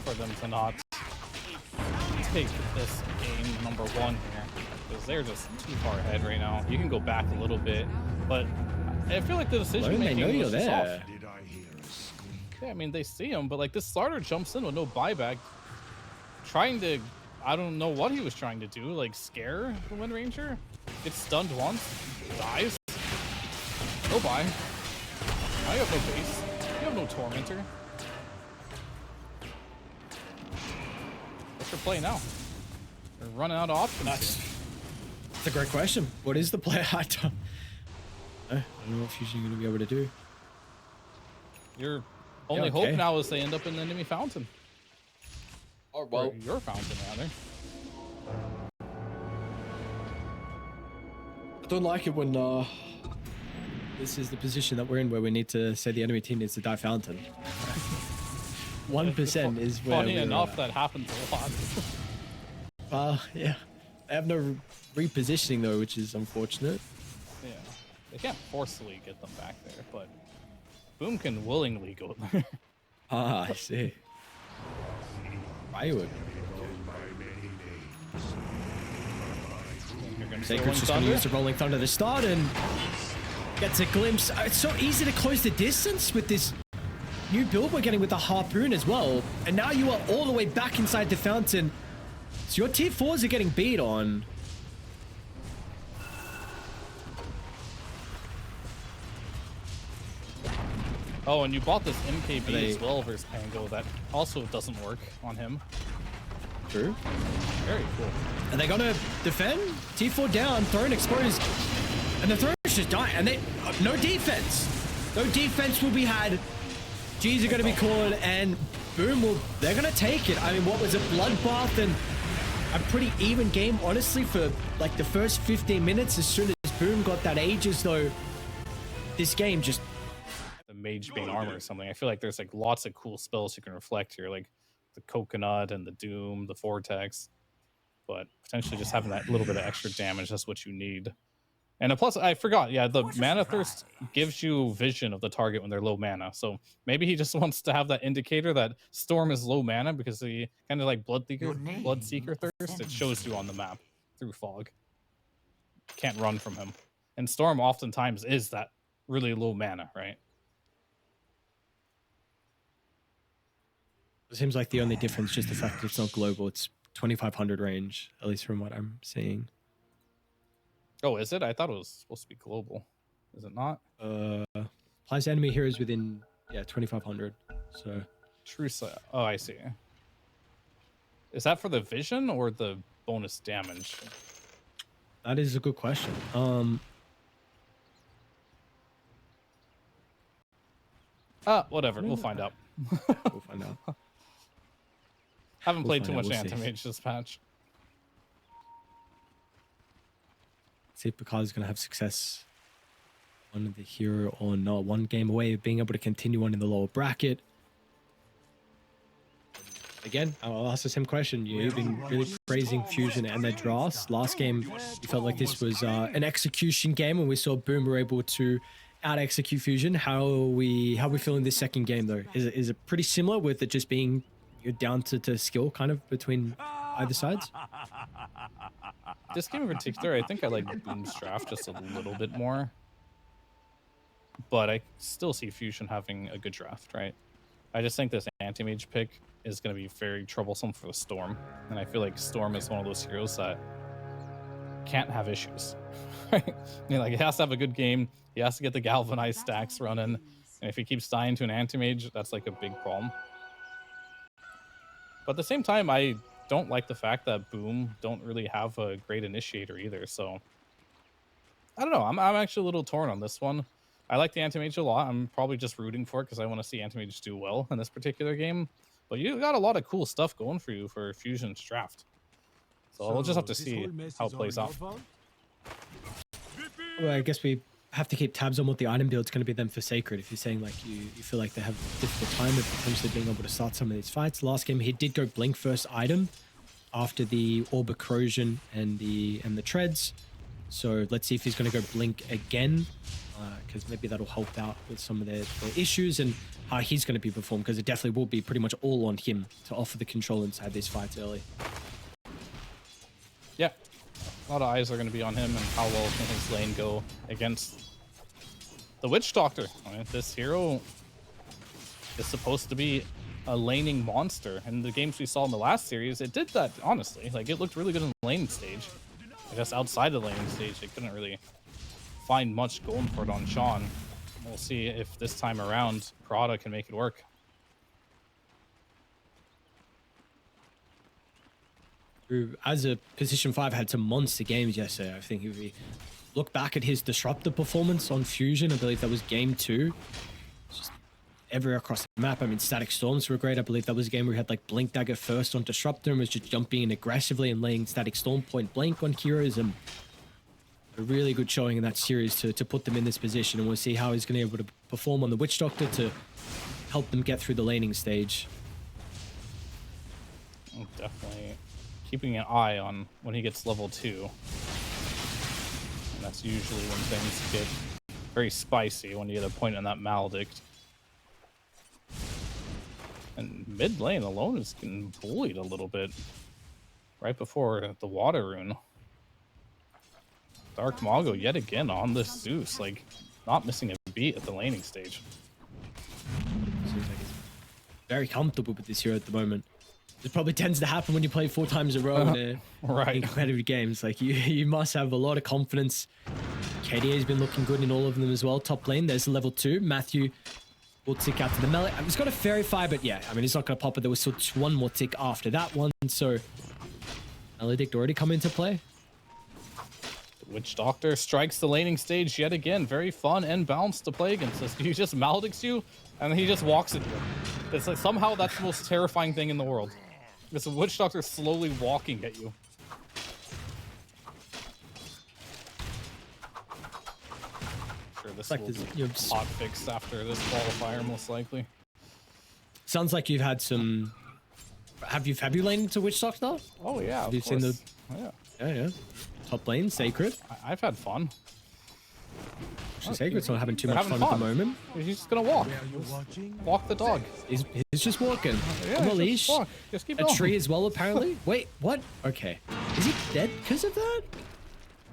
for them to not take this game number 1 here, because they're just too far ahead right now. You can go back a little bit, but I feel like the decision making they know you're was just there. off. Yeah, I mean, they see him, but like this starter jumps in with no buyback, trying to, I don't know what he was trying to do, like scare the Wind Ranger. Gets stunned once, dies. No buy. Now you have no base. You have no Tormentor. What's your play now? We're running out of options. That's a great question. What is the player? I don't know what Fusion going to be able to do. Your only hope now is they end up in the enemy fountain. Or well, Or your fountain, rather. I don't like it when this is the position that we're in where we need to say the enemy team needs to die fountain. 1% is where funny enough that happens a lot. Yeah. They have no repositioning though, which is unfortunate. Yeah. They can't forcefully get them back there, but Boom can willingly go there. I see. I would. Sacred's just going to use the Rolling Thunder to start and gets a glimpse. It's so easy to close the distance with this new build we're getting with the Harpoon as well. And now you are all the way back inside the fountain. So your tier 4s are getting beat on. Oh, and you bought this MKB as well versus Pango. That also doesn't work on him. True. Very cool. And they're gonna defend. T4 down, throne exposed, and the throne just die. And they no defense. No defense will be had. G's are gonna be called, and Boom will. They're gonna take it. I mean, what was it? Bloodbath and a pretty even game, honestly, for like the first 15 minutes. As soon as Boom got that Aegis, though, this game just. The Mage Bane armor or something. I feel like there's like lots of cool spells you can reflect here, like the Coconut and the Doom, the Vortex. But potentially just having that little bit of extra damage, that's what you need. And plus, I forgot, yeah, the Mana Thirst gives you vision of the target when they're low mana. So maybe he just wants to have that indicator that Storm is low mana because he kind of like Bloodseeker Thirst. It shows you on the map through fog. Can't run from him. And Storm oftentimes is that really low mana, right? It seems like the only difference is just the fact that it's not global. It's 2500 range, at least from what I'm seeing. Oh, is it? I thought it was supposed to be global. Is it not? Applies to enemy heroes within 2500. So True. Oh, I see. Is that for the vision or the bonus damage? that is a good question. Whatever. We'll find out. We'll find out. Haven't played too find out, much we'll see. Anti-Mage this patch. See if Picard's going to have success on the hero or not. One game away of being able to continue on in the lower bracket. Again, I'll ask the same question. You've been really praising Fusion and their drafts. Last game, you felt like this was an execution game, and we saw Boom were able to out-execute Fusion. How are we feeling this second game, though? Is it pretty similar with it just being you're down to skill kind of between either sides? This game in particular, I think I like Boom's draft just a little bit more. But I still see Fusion having a good draft, right? I just think this Anti-Mage pick is going to be very troublesome for the Storm. And I feel like Storm is one of those heroes that can't have issues. Right? I mean, like, he has to have a good game. He has to get the galvanized stacks running. And if he keeps dying to an Anti-Mage, that's like a big problem. But at the same time, I don't like the fact that Boom don't really have a great initiator either. So I don't know. I'm actually a little torn on this one. I like the Anti-Mage a lot. I'm probably just rooting for it because I want to see Anti-Mage do well in this particular game. But you got a lot of cool stuff going for you for Fusion's draft. So we'll just have to see how it plays out. Well, I guess we have to keep tabs on what the item build's going to be then for Sacred. If you're saying like you feel like they have a difficult time of potentially being able to start some of these fights. Last game he did go Blink first item after the Orb of Corrosion and the Treads. So let's see if he's going to go Blink again, because maybe that'll help out with some of their issues and how he's going to be performed, because it definitely will be pretty much all on him to offer the control inside these fights early. Yeah, a lot of eyes are going to be on him and how well can his lane go against the Witch Doctor. I mean, this hero is supposed to be a laning monster. In the games we saw in the last series, it did that, honestly. Like, it looked really good in the laning stage. I guess outside of the laning stage, they couldn't really find much going for it on Sean. We'll see if this time around Prada can make it work. who, as a position 5, had some monster games yesterday. I think if we look back at his disruptor performance on Fusion, I believe that was game 2. Just everywhere across the map. I mean, static storms were great. I believe that was a game where he had like Blink Dagger first on disruptor and was just jumping in aggressively and laying static storm point blank on heroes, and a really good showing in that series to put them in this position. And we'll see how he's going to be able to perform on the Witch Doctor to help them get through the laning stage. Definitely keeping an eye on when he gets level 2. And that's usually when things get very spicy, when you get a point on that Maledict. And mid lane alone is getting bullied a little bit right before the water rune. Dark Mago yet again on this Zeus, like not missing a beat at the laning stage. Seems like he's very comfortable with this hero at the moment. It probably tends to happen when you play 4 times in a row in Right. competitive games. Like you must have a lot of confidence. KDA's been looking good in all of them as well. Top lane, there's level 2. Matthew will tick out to the melee. He's got a Fairy Fire, but yeah, I mean, he's not going to pop it. There was still 1 more tick after that one. So Maledict already come into play. Witch Doctor strikes the laning stage yet again. Very fun and balanced to play against this. He just Maledicts you, and then he just walks at you. It's like somehow that's the most terrifying thing in the world. It's a Witch Doctor slowly walking at you. Sure, this Like will this- be you're hot fixed after this qualifier, most likely. Sounds like you've had some. Have you laned into Witch Doctor? Oh yeah, Have you seen the? Yeah, Yeah. Top lane, Sacred. I've had fun. Sacred's not having too They're much having fun at the fun. moment. He's just gonna walk. Where are you watching? Walk the dog. He's just walking Yeah, on the just leash. walk. Just keep A going. tree as well, apparently. Wait, what? Okay. Is he dead because of that?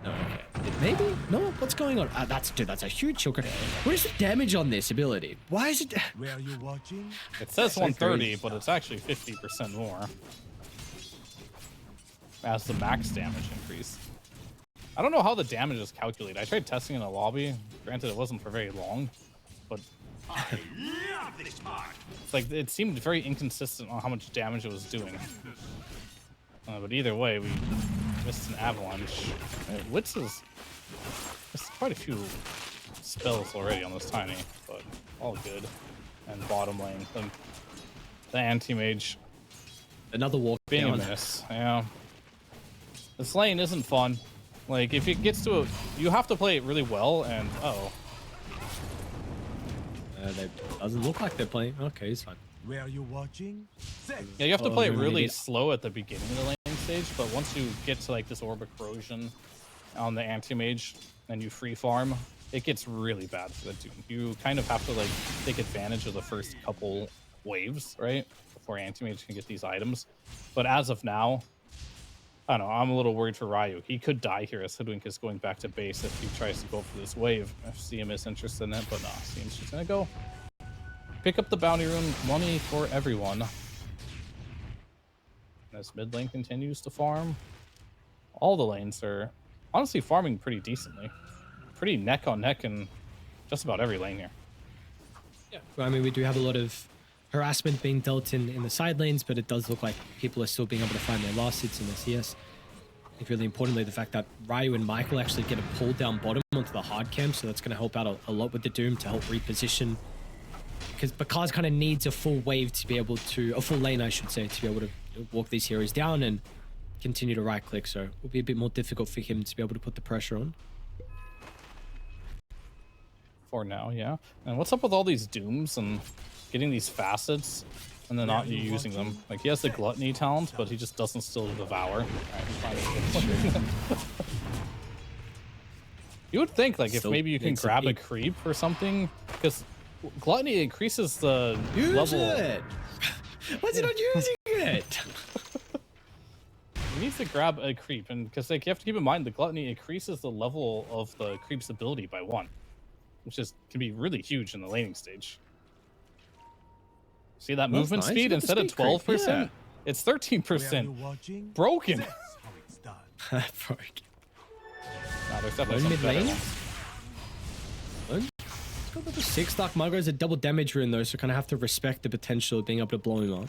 No, okay. Maybe? No? What's going on? That's a huge choker. What is the damage on this ability? Why is it... Where are you watching? It says So 130, crazy. but it's actually 50% more. As the max damage increase. I don't know how the damage is calculated. I tried testing in a lobby. Granted, it wasn't for very long, but it's like it seemed very inconsistent on how much damage it was doing. But either way, we missed an avalanche. Witz is there's quite a few spells already on this tiny, but all good. And bottom lane, the anti-mage Another walk being down. a miss. Yeah, this lane isn't fun. Like if it gets to a, you have to play it really well. And That doesn't look like they're playing. Okay, it's fine. Where are you watching? Six. yeah, you have to Oh, play it maybe really it- slow at the beginning of the laning stage. But once you get to like this orb of corrosion on the anti-mage and you free farm, it gets really bad for the Doom. You kind of have to like take advantage of the first couple waves, right, before anti-mage can get these items. But as of now, I don't know, I'm a little worried for Ryu. He could die here as Hoodwink is going back to base if he tries to go for this wave. If CM is interested in it, but no, CM's just gonna go pick up the bounty rune, money for everyone. As mid lane continues to farm, all the lanes are honestly farming pretty decently. Pretty neck on neck in just about every lane here. Yeah. Well, I mean, we do have a lot of harassment being dealt in the side lanes, but it does look like people are still being able to find their last hits in the CS. I think really importantly, the fact that Ryu and Michael actually get a pull down bottom onto the hard camp, so that's going to help out a lot with the Doom to help reposition. Because Bakaz kind of needs a full wave to be able to, a full lane, I should say, to be able to walk these heroes down and continue to right click. So it will be a bit more difficult for him to be able to put the pressure on. For now, yeah. And what's up with all these Dooms and getting these facets and then not using them? Like, he has the Gluttony talent, but he just doesn't still Devour. Alright, fine. You would think, like, if Still maybe you can needs to grab a be- creep or something, because Gluttony increases the Use level. it! Why is he not using it? He needs to grab a creep, and because like you have to keep in mind the Gluttony increases the level of the creep's ability by 1, which is can be really huge in the laning stage. See that Well, that's movement nice. speed You got the instead of speed creep, 12%, yeah. it's Where are 13%. you watching? Broken. That's how it's done. No, there's definitely Lone some mid better lane? ones. It's got level 6 Dark Mago is a double damage rune though, so kind of have to respect the potential of being able to blow him up.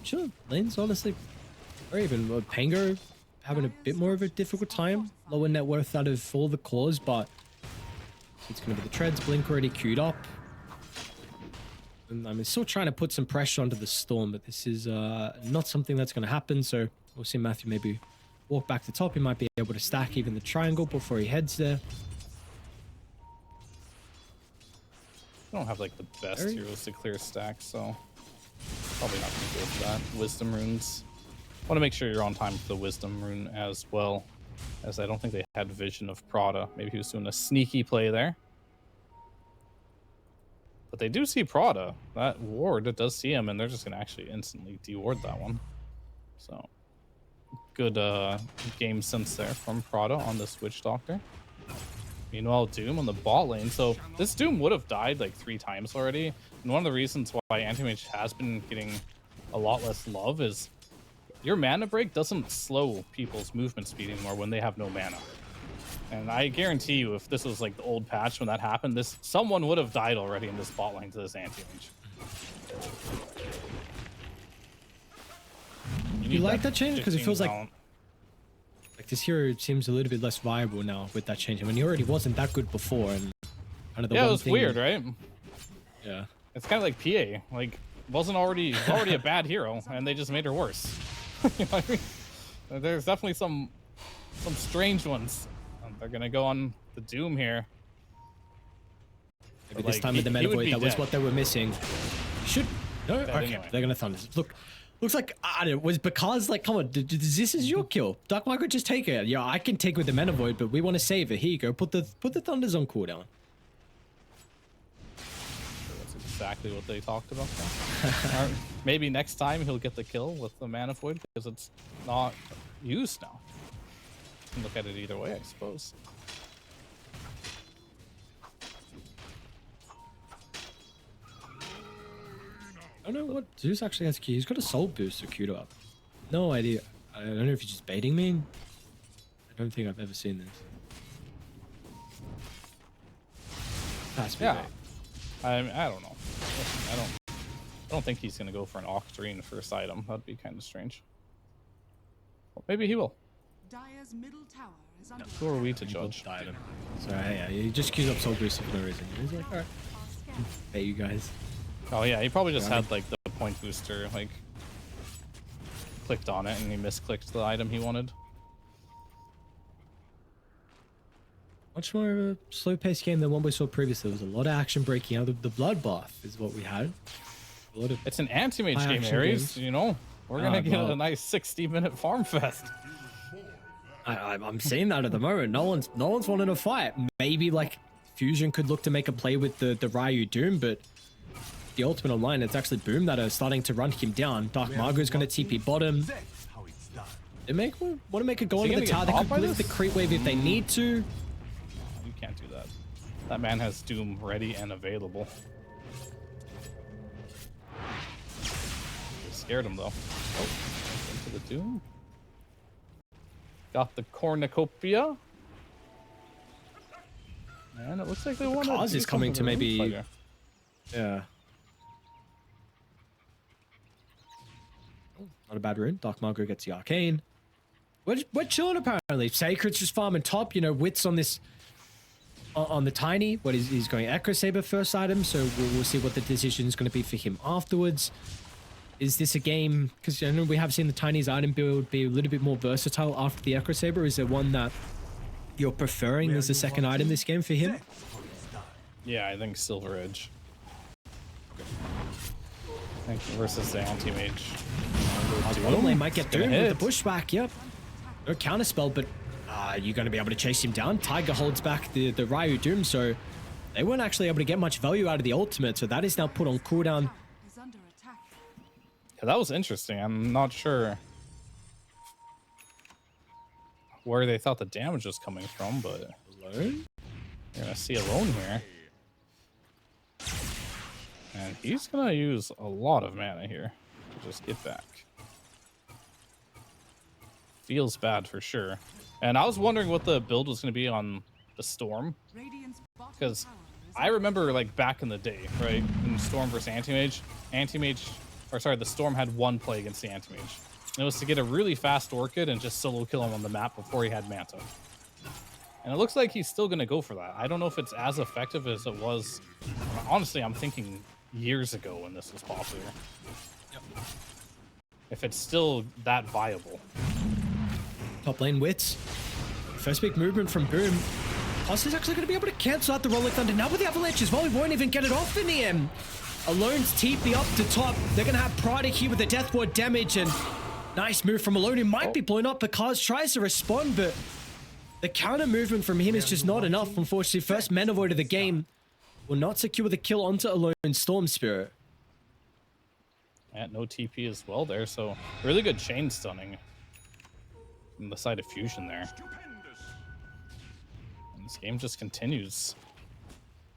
sure, lane's honestly, or even Pango having a bit more of a difficult time. Lower net worth out of all the cores, but it's going to be the treads. Blink already queued up. And I'm still trying to put some pressure onto the Storm, but this is not something that's going to happen. So we'll see Matthew maybe walk back to top. He might be able to stack even the triangle before he heads there. I don't have like the best heroes to clear stacks, so probably not gonna go for that. Wisdom runes. Want to make sure you're on time for the wisdom rune as well, as I don't think they had vision of Prada. Maybe he was doing a sneaky play there. But they do see Prada. That ward does see him, and they're just gonna actually instantly deward that one. So good game sense there from Prada on this Witch Doctor. Meanwhile, Doom on the bot lane. So this Doom would have died like 3 times already. And one of the reasons why Anti-Mage has been getting a lot less love is your mana break doesn't slow people's movement speed anymore when they have no mana. And I guarantee you, if this was like the old patch when that happened, someone would have died already in this bot lane to this Anti-Mage. You like that change? Because it feels like talent. this hero seems a little bit less viable now with that change. I mean, he already wasn't that good before, and kind of the Yeah, one it was thing weird, right? Yeah. It's kind of like PA. Like, was already a bad hero, and they just made her worse. You know what I mean? There's definitely some strange ones. They're gonna go on the Doom here. Maybe But, this like, time with the Meta Void, that was dead. what they were missing. Should no? Okay, anyway. they're gonna thunder. Look, looks like I don't know, was because like, come on, this is your kill. Dark Market, just take it. Yeah, I can take with the Meta Void, but we want to save it. Here you go. Put the thunders on cooldown. That's exactly what they talked about. Or maybe next time he'll get the kill with the Mana Void because it's not used now. You can look at it either way, I suppose. I don't know what Zeus actually has. He's got a soul booster queued up. No idea. I don't know if he's just baiting me. I don't think I've ever seen this. Has to be Yeah. bait. I don't know. Listen, I don't think he's gonna go for an Octarine first item. That'd be kind of strange. Well, maybe he will. Dire's middle tower is under Who are we to judge? Died him. So yeah, he just queued up soul booster for no reason. He's like, alright, hey you guys. Oh yeah, he probably just had like the point booster, like clicked on it and he misclicked the item he wanted. Much more of a slow-paced game than what we saw previously. There was a lot of action breaking out. The bloodbath is what we had. A lot of It's an anti-mage high game, action Ares. games. You know, we're gonna get well. a nice 60-minute farm fest. I'm seeing that at the moment. No one's wanting to fight. Maybe like Fusion could look to make a play with the Ryu Doom, but the ultimate online, it's actually Boom that are starting to run him down. Dark Margo's going to TP bottom. That's how it's done. They want to make it go Is he onto the gonna tower. get They caught by could lift the this? creep wave if they need to. You can't do that. That man has Doom ready and available. They scared him though. Oh, into the Doom. Got the cornucopia. And it looks like they want Kaz is coming to maybe- Yeah. Oh, not a bad rune. Dark Margo gets the arcane. We're chilling apparently. Sacred's just farming top. You know, Wit's on this on the tiny. What he's going Echo Saber first item, so we'll see what the decision is going to be for him afterwards. Is this a game? Because I know we have seen the tiny's item build be a little bit more versatile after the Echo Saber. Is there one that you're preferring as the second item this game for him? That's how it's done. Yeah, I think Silver Edge. I think versus the anti-mage. Bottom lane might get It's gonna doomed with the hit. pushback. Yep. No counterspell, but are you going to be able to chase him down? Tiger holds back the Ryu Doom, so they weren't actually able to get much value out of the ultimate, so that is now put on cooldown. is under attack. Yeah, that was interesting. I'm not sure where they thought the damage was coming from, but Alone? you're gonna see Alone here. And he's gonna use a lot of mana here to just get back. Feels bad for sure. And I was wondering what the build was gonna be on the Storm. Radiant's bottom Because tower is I remember like back in the day, right? In Storm versus Anti-Mage, Anti-Mage or sorry, the Storm had one play against the Anti-Mage. And it was to get a really fast Orchid and just solo kill him on the map before he had Manta. And it looks like he's still going to go for that. I don't know if it's as effective as it was. Honestly, I'm thinking years ago when this was popular. Yep. If it's still that viable. Top lane Wits. First big movement from Boom. Plus, he's actually going to be able to cancel out the Rolling Thunder. Now with the Avalanche as well, he won't even get it off in the end. Alone's TP up to top. They're going to have Prada here with the Death Ward damage. And nice move from Alone, who might be blown up. But Kaz tries to respond, but the counter movement from him is just not enough. Unfortunately, first mana void of the game will not secure the kill onto Alone's Storm Spirit. And no TP as well there, so really good chain stunning from the side of Fusion there. And this game just continues.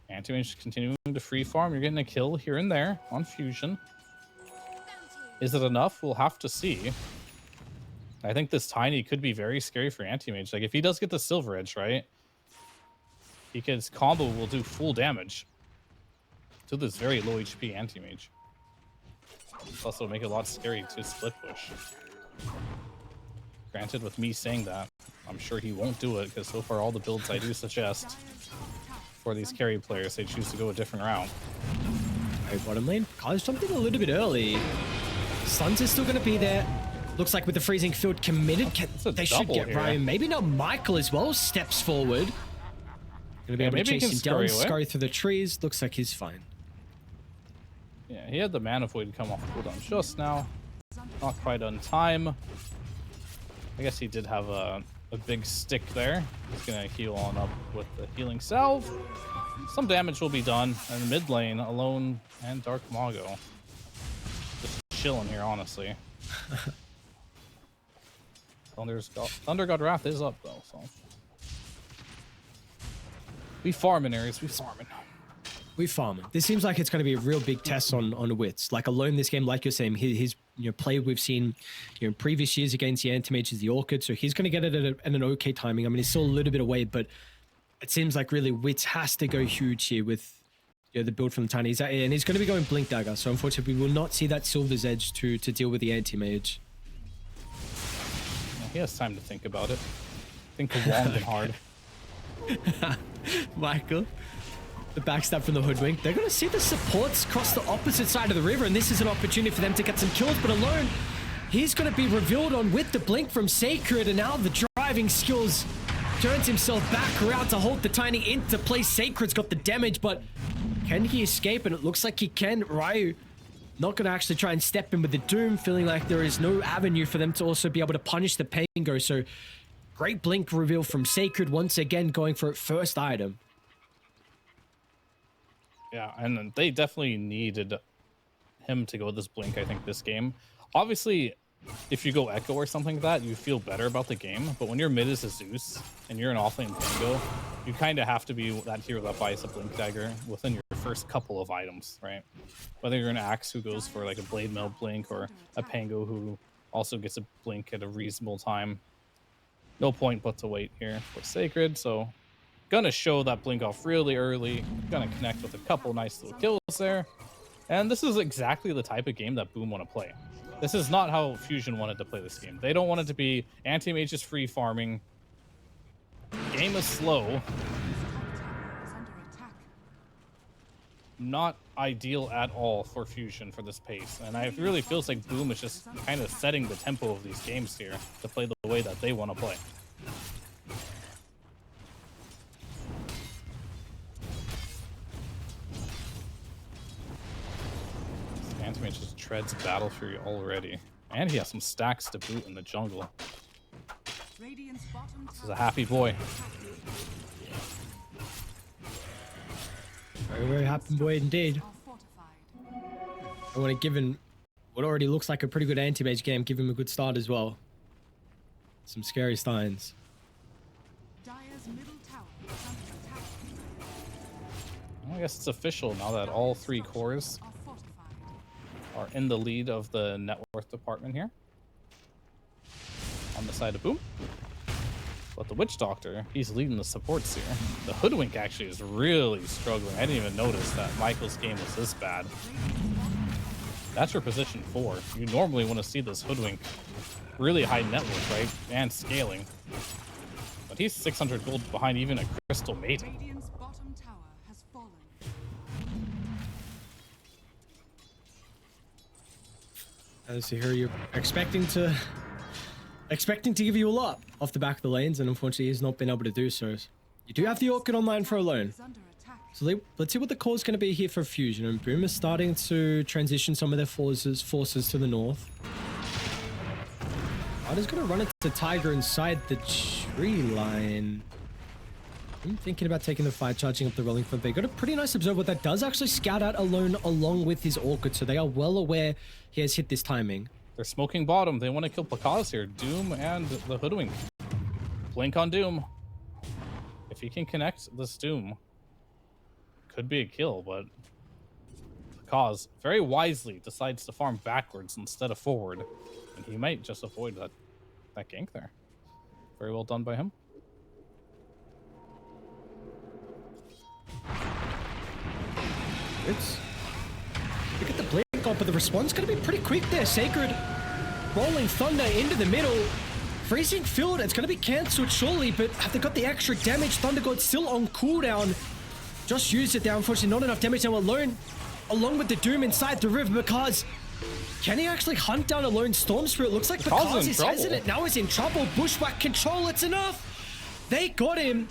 Anti-Mage continuing to free farm. You're getting a kill here and there on Fusion. Is it enough? We'll have to see. I think this Tiny could be very scary for Anti-Mage. Like, if he does get the Silver Edge, right? His combo will do full damage to this very low HP Anti-Mage. Plus, it'll make it a lot scary to split push. Granted, with me saying that, I'm sure he won't do it, because so far all the builds I do suggest for these carry players, they choose to go a different route. Alright, bottom lane. Kaz jumped in a little bit early. Suns is still going to be there. Looks like with the freezing field committed, they should get Ryan. Maybe now Michael as well steps forward. Going to be able to chase him down, scurry through the trees. Looks like he's fine. Yeah, he had the Mana Void come off cooldown just now. Not quite on time. I guess he did have a big stick there. He's going to heal on up with the healing salve. Some damage will be done. And mid lane, Alone and Dark Mago. Just chilling here, honestly. Thunder God Wrath is up, though, so. We farming, Ares. We farming. We farming. This seems like it's going to be a real big test on Wits. Like Alone this game, like you're saying, his play we've seen in previous years against the Anti-Mage is the Orchid, so he's going to get it at an okay timing. I mean, he's still a little bit away, but it seems like really Wits has to go huge here with the build from the Tiny. And he's going to be going Blink Dagger, so unfortunately we will not see that Silver's Edge to deal with the Anti-Mage. Yeah, he has time to think about it. Think long and hard. Michael. The backstab from the Hoodwink. They're going to see the supports cross the opposite side of the river, and this is an opportunity for them to get some kills, but Alone, he's going to be revealed on with the blink from Sacred, and now the driving skills turns himself back around to hold the Tiny into place. Sacred's got the damage, but can he escape? And it looks like he can. Ryu not going to actually try and step in with the Doom, feeling like there is no avenue for them to also be able to punish the Pango, so great blink reveal from Sacred, once again going for its first item. Yeah, and they definitely needed him to go this blink, I think, this game. Obviously, if you go Echo or something like that, you feel better about the game. But when you're mid as a Zeus and you're an offlane Pango, you kind of have to be that hero that buys a Blink Dagger within your first couple of items, right? Whether you're an Axe who goes for like a Blade Mail blink or a Pango who also gets a blink at a reasonable time. No point but to wait here for Sacred, so gonna show that blink off really early. Gonna connect with a couple nice little kills there. And this is exactly the type of game that Boom want to play. This is not how Fusion wanted to play this game. They don't want it to be Anti-Mage is free farming. Game is slow. Not ideal at all for Fusion for this pace. And it really feels like Boom is just kind of setting the tempo of these games here to play the way that they want to play. Anti-Mage just treads Battle Fury already. And he has some stacks to boot in the jungle. This is a happy boy. Very, very happy boy indeed. I want to give him what already looks like a pretty good Anti-Mage game, give him a good start as well. Some scary signs. Well, I guess it's official now that all three cores are in the lead of the net worth department here. On the side of Boom. But the Witch Doctor, he's leading the supports here. The Hoodwink actually is really struggling. I didn't even notice that Michael's game was this bad. That's your position 4. You normally want to see this Hoodwink really high net worth, right? And scaling. But he's 600 gold behind even a Crystal Maiden. Radiant's bottom tower has fallen. As you hear, you're expecting to give you a lot off the back of the lanes, and unfortunately he's not been able to do so. You do have the Orchid online for a loan. Is under attack. So let's see what the call is going to be here for Fusion. And Boom is starting to transition some of their forces to the north. Ryder's going to run into Tiger inside the tree line. I'm thinking about taking the fight, charging up the rolling front. They got a pretty nice observer that does actually scout out alone along with his Orchid, so they are well aware he has hit this timing. They're smoking bottom. They want to kill Pakaz here. Doom and the Hoodwink. Blink on Doom. If he can connect this Doom, could be a kill, but Pakaz very wisely decides to farm backwards instead of forward. And he might just avoid that gank there. Very well done by him. Look at the blink on, but the response is going to be pretty quick there. Sacred rolling Thunder into the middle. Freezing Field, it's going to be cancelled surely, but have they got the extra damage? Thunder God still on cooldown. Just used it there. Unfortunately, not enough damage now alone. Along with the Doom inside the river, because can he actually hunt down a lone Storm Spirit? Looks like Pakaz is hesitant. Now he's in trouble. Bushwhack control, it's enough. They got him.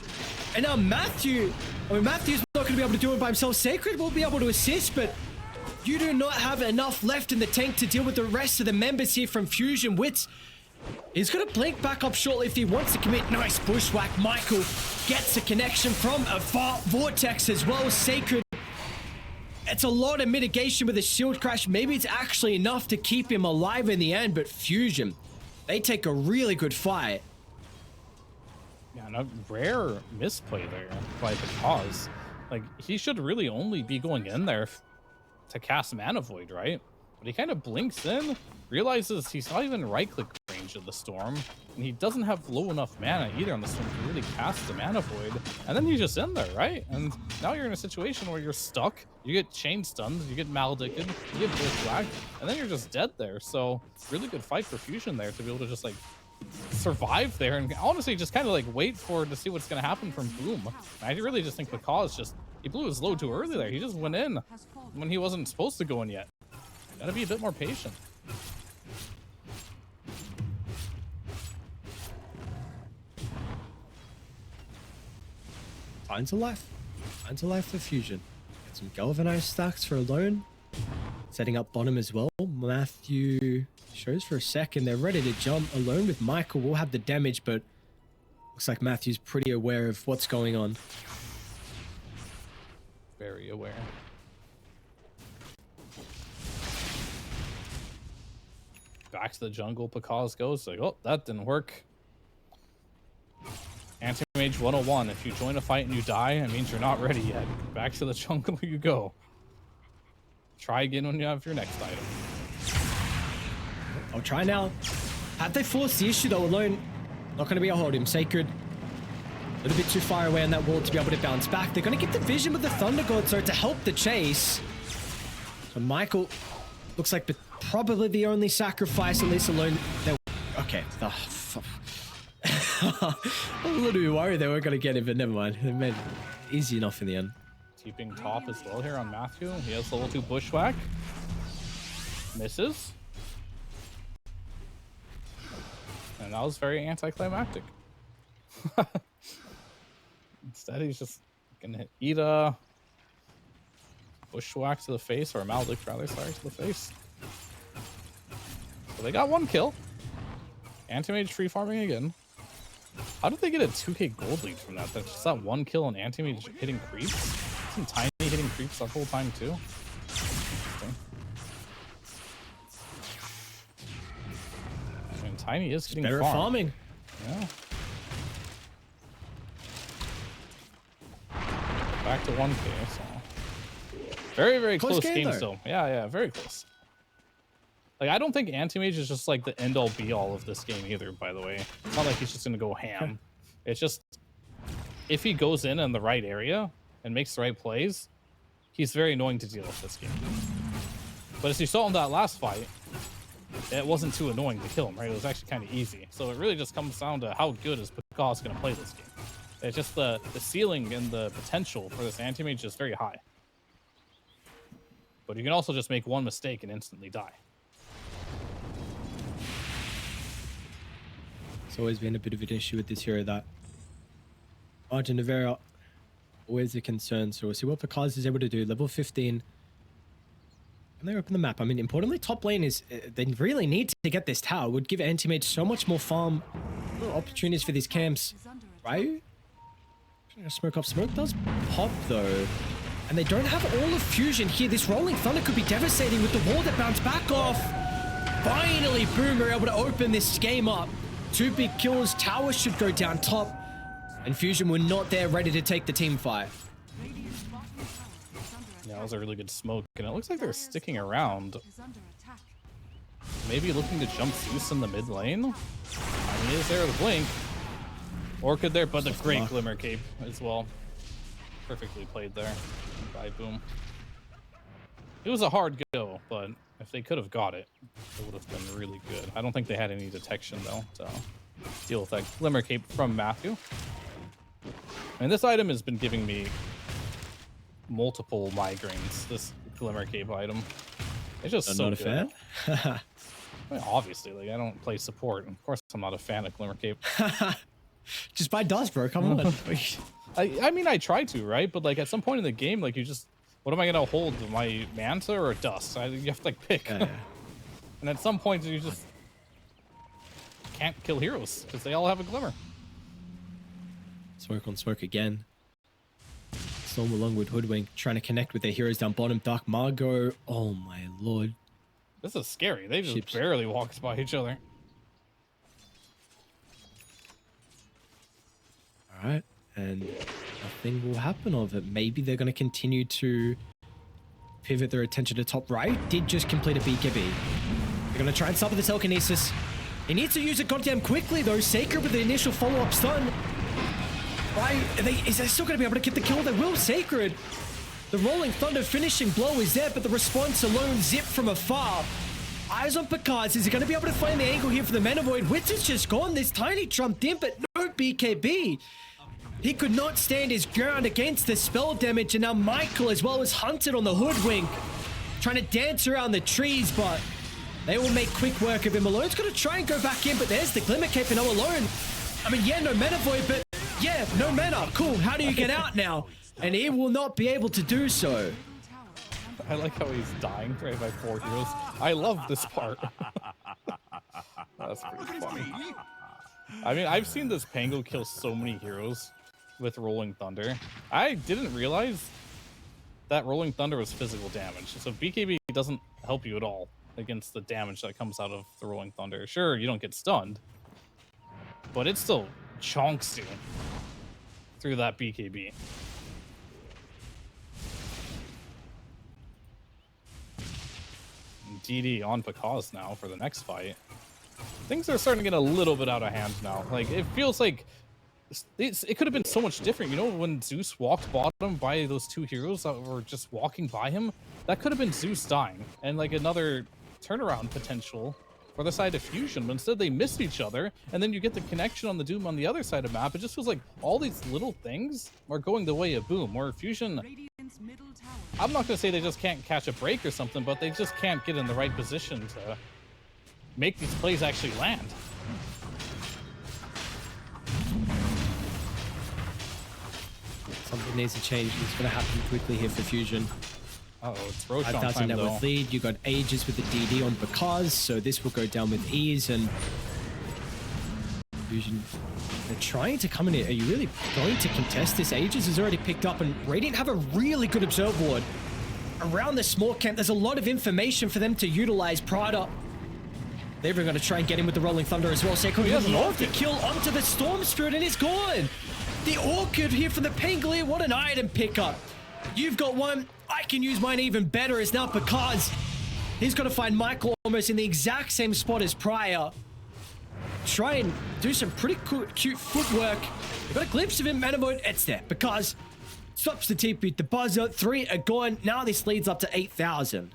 And now Matthew's not going to be able to do it by himself. Sacred will be able to assist, but you do not have enough left in the tank to deal with the rest of the members here from Fusion. Wits is going to blink back up shortly if he wants to commit. Nice Bushwhack. Michael gets a connection from a Vortex as well. Sacred. It's a lot of mitigation with a shield crash. Maybe it's actually enough to keep him alive in the end, but Fusion, they take a really good fight. Yeah, and a rare misplay there by Pakaz. Like, he should really only be going in there to cast Mana Void, right? But he kind of blinks in, realizes he's not even right-click range of the Storm, and he doesn't have low enough mana either on the Storm to really cast the Mana Void, and then you're just in there, right? And now you're in a situation where you're stuck, you get chain stunned, you get maledicted, you get bushwhacked, and then you're just dead there. So, really good fight for Fusion there to be able to just, like, survive there and honestly just kind of, like, wait to see what's going to happen from Boom. I really just think Pakaz just, he blew his load too early there. He just went in when he wasn't supposed to go in yet. Gotta be a bit more patient. Finds a life for Fusion. Get some galvanized stacks for Alone. Setting up bottom as well. Matthew shows for a second. They're ready to jump. Alone with Michael will have the damage, but looks like Matthew's pretty aware of what's going on. Very aware. Back to the jungle, Pakaz goes. Like, oh, that didn't work. Anti-Mage 101. If you join a fight and you die, it means you're not ready yet. Back to the jungle you go. Try again when you have your next item. I'll try now. Have they forced the issue though? Alone, not going to be able to hold him. Sacred, a little bit too far away on that wall to be able to bounce back. They're going to get the vision with the Thunder God, so to help the chase. So Michael looks like probably the only sacrifice, at least Alone. Okay. I'm a little bit worried they weren't going to get him, but never mind. They made it easy enough in the end. Keeping top as well here on Matthew. He has level 2 Bushwhack. Misses. And that was very anticlimactic. Instead, he's just gonna eat a Bushwhack to the face, or a Maledict rather, sorry, to the face. So they got 1 kill. Anti-Mage free farming again. How did they get a 2k gold lead from that? That's just that 1 kill and Anti-Mage hitting creeps? Isn't Tiny hitting creeps that whole time too? I mean, Tiny is getting better farming. Yeah. Back to 1k, so very, very close game still. Yeah, very close. Like, I don't think Anti-Mage is just like the end-all be-all of this game either, by the way. It's not like he's just gonna go ham. It's just, if he goes in the right area and makes the right plays, he's very annoying to deal with this game. But as you saw in that last fight, it wasn't too annoying to kill him, right? It was actually kind of easy. So it really just comes down to how good is Picard going to play this game. It's just the ceiling and the potential for this anti-mage is very high. But you can also just make one mistake and instantly die. It's always been a bit of an issue with this hero that margin of error always a concern. So we'll see what Picard is able to do. Level 15. And they open the map. I mean, importantly, top lane is they really need to get this tower. It would give anti-mage so much more farm opportunities for these camps, right? Smoke up. Smoke does pop though, and they don't have all of fusion here. This rolling thunder could be devastating with the wall that bounced back off. Finally, Boom are able to open this game up. 2 big kills. Tower should go down top, and fusion were not there ready to take the team fight. Yeah, that was a really good smoke, and it looks like they're sticking around. Maybe looking to jump Zeus in the mid lane. I mean, is there the blink? Or could there, but the great Glimmer Cape as well. Perfectly played there by Boom. It was a hard go, but if they could have got it, it would have been really good. I don't think they had any detection though to deal with that Glimmer Cape from Matthew. And this item has been giving me multiple migraines, this Glimmer Cape item. It's just so not good. A fan? I mean, obviously, like I don't play support. Of course, I'm not a fan of Glimmer Cape. Just buy dust, bro. Come on. I mean, I try to, right? But like at some point in the game, like you just, what am I gonna hold? My Manta or Dust? You have to like pick. Yeah. And at some point, you just can't kill heroes because they all have a Glimmer. Smoke on smoke again. Storm along with Hoodwink trying to connect with their heroes down bottom. Dark Margot. Oh my lord. This is scary. They just Ships. barely walked by each other. All right, and nothing will happen of it. Maybe they're going to continue to pivot their attention to top right. Did just complete a BKB. They're going to try and stop with the telekinesis. He needs to use it goddamn quickly though. Sacred with the initial follow-up stun. Right? Is they still going to be able to get the kill? They will. Sacred. The rolling thunder finishing blow is there, but the response alone zipped from afar. Eyes on Picard. Is he going to be able to find the angle here for the Mana Void? Wits is just gone. This tiny trumped in, but no BKB. He could not stand his ground against the spell damage, and now Michael as well as hunted on the Hoodwink, trying to dance around the trees, but they will make quick work of him. Alone's going to try and go back in, but there's the Glimmer Cape and Alone. I mean, yeah, no Mana Void, but yeah, no mana. Cool. How do you get out now? And he will not be able to do so. I like how he's dying right by 4 heroes. I love this part. That's pretty funny. I mean, I've seen this Pango kill so many heroes with Rolling Thunder. I didn't realize that Rolling Thunder was physical damage. So BKB doesn't help you at all against the damage that comes out of the Rolling Thunder. Sure, you don't get stunned, but it still chonks you through that BKB. DD on Picaz now for the next fight. Things are starting to get a little bit out of hand now. Like, it feels like it could have been so much different. You know, when Zeus walked bottom by those 2 heroes that were just walking by him, that could have been Zeus dying and like another turnaround potential for the side of Fusion. But instead they missed each other, and then you get the connection on the Doom on the other side of map. It just feels like all these little things are going the way of Boom, where Fusion, I'm not going to say they just can't catch a break or something, but they just can't get in the right position to make these plays actually land. Something needs to change. It's going to happen quickly here for Fusion. Uh oh, it's Roshan 5,000 time net though. worth lead. You got Aegis with the DD on Picaz, so this will go down with ease. And Fusion, they're trying to come in here. Are you really going to contest this? Aegis is already picked up, and Radiant have a really good observe ward around the small camp. There's a lot of information for them to utilize. Prada, they're even going to try and get him with the Rolling Thunder as well. Seiko has loved the kill onto the Storm Spirit, and it's gone. The Orchid here from the Pangolier. What an item pickup. You've got one. I can use mine even better. Is now Picaz. He's got to find Michael almost in the exact same spot as prior. Try and do some pretty cute footwork. We've got a glimpse of him. Mana Void. It's there. Picaz stops the TP. The buzzer. 3 are gone. Now this leads up to 8,000.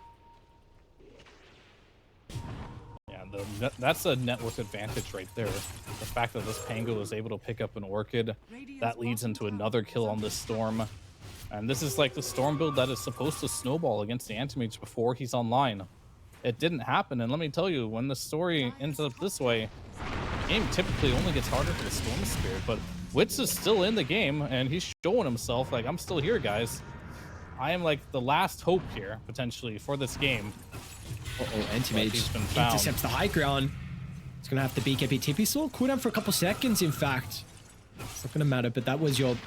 that's a net worth advantage right there. The fact that this Pango is able to pick up an Orchid, that leads into another kill on this Storm. And this is like the Storm build that is supposed to snowball against the Anti-Mage before he's online. It didn't happen, and let me tell you, when the story ends up this way, the game typically only gets harder for the Storm Spirit, but Wits is still in the game, and he's showing himself, like, I'm still here, guys. I am like the last hope here, potentially, for this game. Uh-oh, Anti-Mage intercepts the high ground. It's going to have the BKB TP still cooldown for a couple seconds, in fact. It's not going to matter, but that was your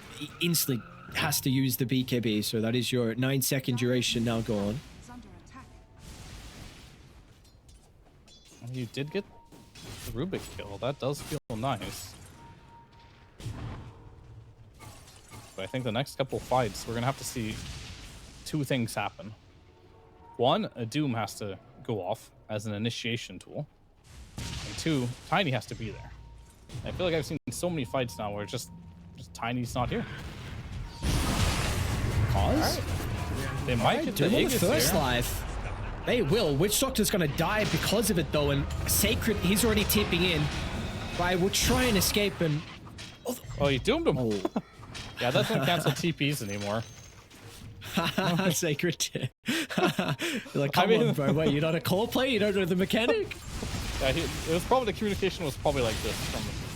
instantly has to use the BKB, so that is your 9-second duration now gone. You did get the Rubik kill. That does feel nice. But I think the next couple fights, we're going to have to see two things happen. One, a Doom has to go off as an initiation tool. And two, Tiny has to be there. I feel like I've seen so many fights now where just Tiny's not here. Pause? Right. They might get the Doom on the first here. life. They will. Witch Doctor's going to die because of it, though. And Sacred, he's already tipping in. Right, we'll try and escape and... Oh, you doomed him. Oh. Yeah, that doesn't cancel TPs anymore. Sacred. You're like, come on, bro. Wait, you're not a core player? You don't know the mechanic? Yeah, it was probably, the communication was probably like this.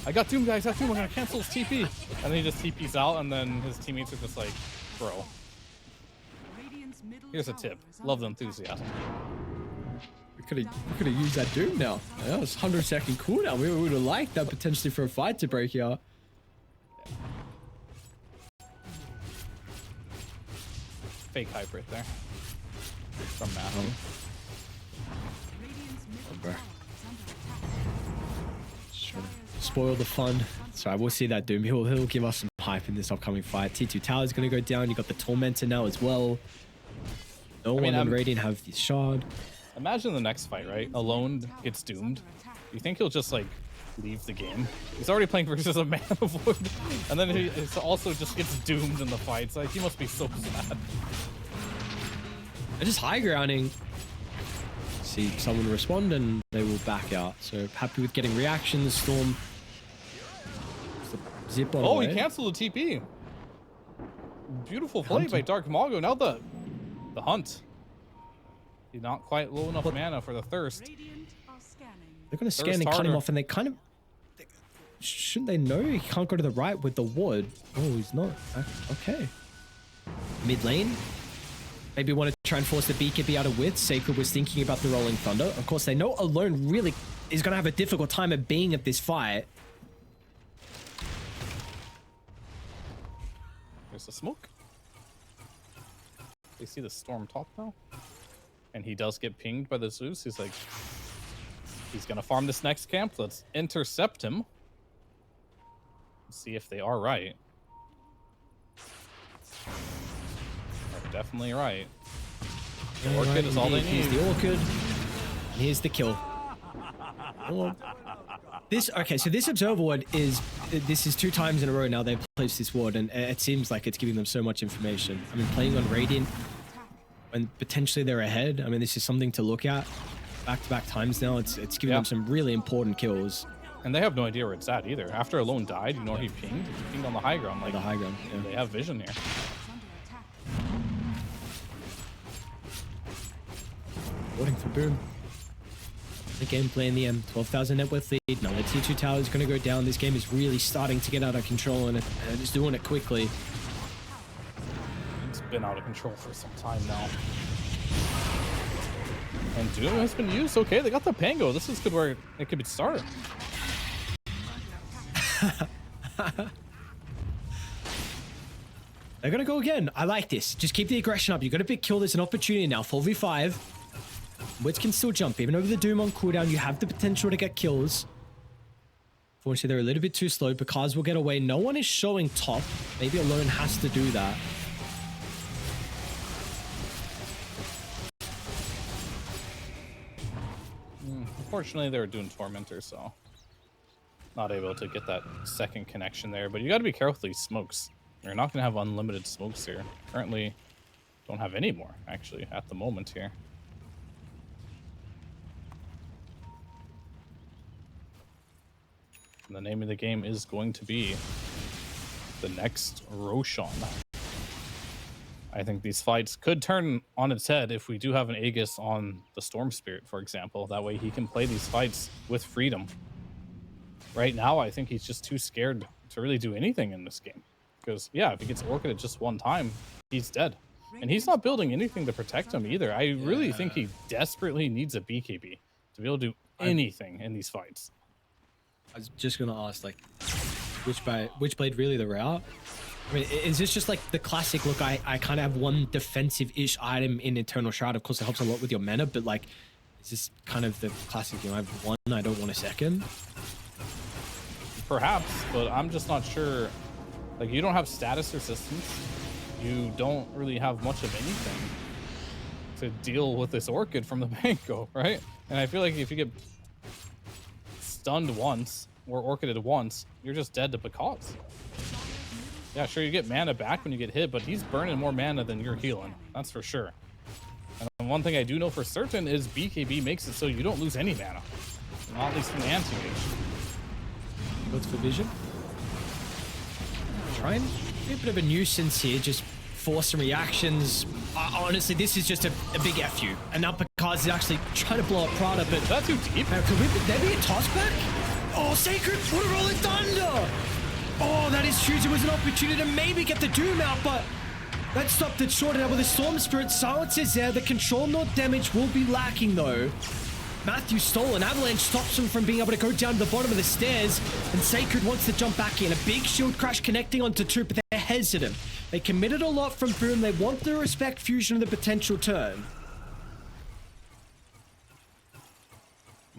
I got Doom, guys. I got Doom. I'm going to cancel his TP. And then he just TPs out, and then his teammates are just like, bro. Here's a tip. Love the enthusiasm. We could have used that Doom now. That was 100-second cooldown. We would have liked that potentially for a fight to break out. Fake hype right there. From Matthew. Spoil the fun. So I will see that Doom. He'll give us some hype in this upcoming fight. T2 Tower is going to go down. You got the Tormentor now as well. No one on Radiant have the Shard. Imagine the next fight, right? Alone gets doomed. You think he'll just like leave the game? He's already playing versus a Man of Wood, and then he also just gets doomed in the fights. Like, he must be so sad. They're just high grounding. See someone respond and they will back out. So happy with getting reactions. Storm. Zip on away. He canceled the TP. Beautiful play by Dark Mago. Now the hunt. He's not quite low enough mana for the thirst. They're going to scan and cut him off, and they kind of... Shouldn't they know he can't go to the right with the ward? Oh, he's not. Okay. Mid lane. Maybe want to try and force the BKB out of width. Sacred was thinking about the Rolling Thunder. Of course, they know Alone really is going to have a difficult time of being at this fight. There's the smoke. They see the Storm top now. And he does get pinged by the Zeus. He's like, he's going to farm this next camp. Let's intercept him. See if they are right. They're definitely right. The Orchid is all they need. Here's the Orchid. Here's the kill. Okay, so this Observer Ward is 2 times in a row now they've placed this ward, and it seems like it's giving them so much information. I mean, playing on Radiant when potentially they're ahead, I mean, this is something to look at. Back-to-back times now, it's giving them some really important kills. And they have no idea where it's at either. After Alone died, you know where he pinged? He pinged on the high ground. Like, the high ground, yeah. They have vision here. Waiting for Boom. The gameplay in the M, 12,000 net worth lead. Now the T2 Tower is going to go down. This game is really starting to get out of control, and it's doing it quickly. It's been out of control for some time now. And Doom has been used. Okay, they got the Pango. This is good where it could be started. They're going to go again. I like this. Just keep the aggression up. You got a big kill. There's an opportunity now. 4v5. Wits can still jump. Even over the Doom on cooldown, you have the potential to get kills. Unfortunately, they're a little bit too slow. Because will get away. No one is showing top. Maybe Alone has to do that. Unfortunately, they were doing Tormentor, so not able to get that second connection there. But you got to be careful with these smokes. You're not going to have unlimited smokes here. Currently, don't have any more, actually, at the moment here. And the name of the game is going to be the next Roshan. I think these fights could turn on its head if we do have an Aegis on the Storm Spirit, for example. That way he can play these fights with freedom. Right now, I think he's just too scared to really do anything in this game. Because, yeah, if he gets Orchid at just one time, he's dead. And he's not building anything to protect him either. I really think he desperately needs a BKB to be able to do anything in these fights. I was just going to ask, like, which blade really the route? I mean, is this just like the classic look? I kind of have one defensive-ish item in Eternal Shroud. Of course, it helps a lot with your mana, but like, is this kind of the classic? You know, I have one, I don't want a second. Perhaps, but I'm just not sure. Like, you don't have status resistance. You don't really have much of anything to deal with this Orchid from the Banco, right? And I feel like if you get stunned once or Orchided once, you're just dead to Bakaz. Yeah, sure, you get mana back when you get hit, but he's burning more mana than you're healing. That's for sure. And one thing I do know for certain is BKB makes it so you don't lose any mana. Not at least from the anti-mage. What's for vision? Try and be a bit of a nuisance here, just force some reactions. Honestly, this is just a big FU. And now Bakaz is actually trying to blow up Prada, but... Is that too deep? Could there be a toss back? Oh, Sacred! What a rolling thunder! Oh, that is huge. It was an opportunity to maybe get the Doom out, but that stopped it short. Out with the Storm Spirit. Silence is there. The control node damage will be lacking, though. Matthew stole an avalanche, stops him from being able to go down to the bottom of the stairs, and Sacred wants to jump back in. A big shield crash connecting onto two, but they're hesitant. They committed a lot from Boom. They want to respect Fusion of the potential turn.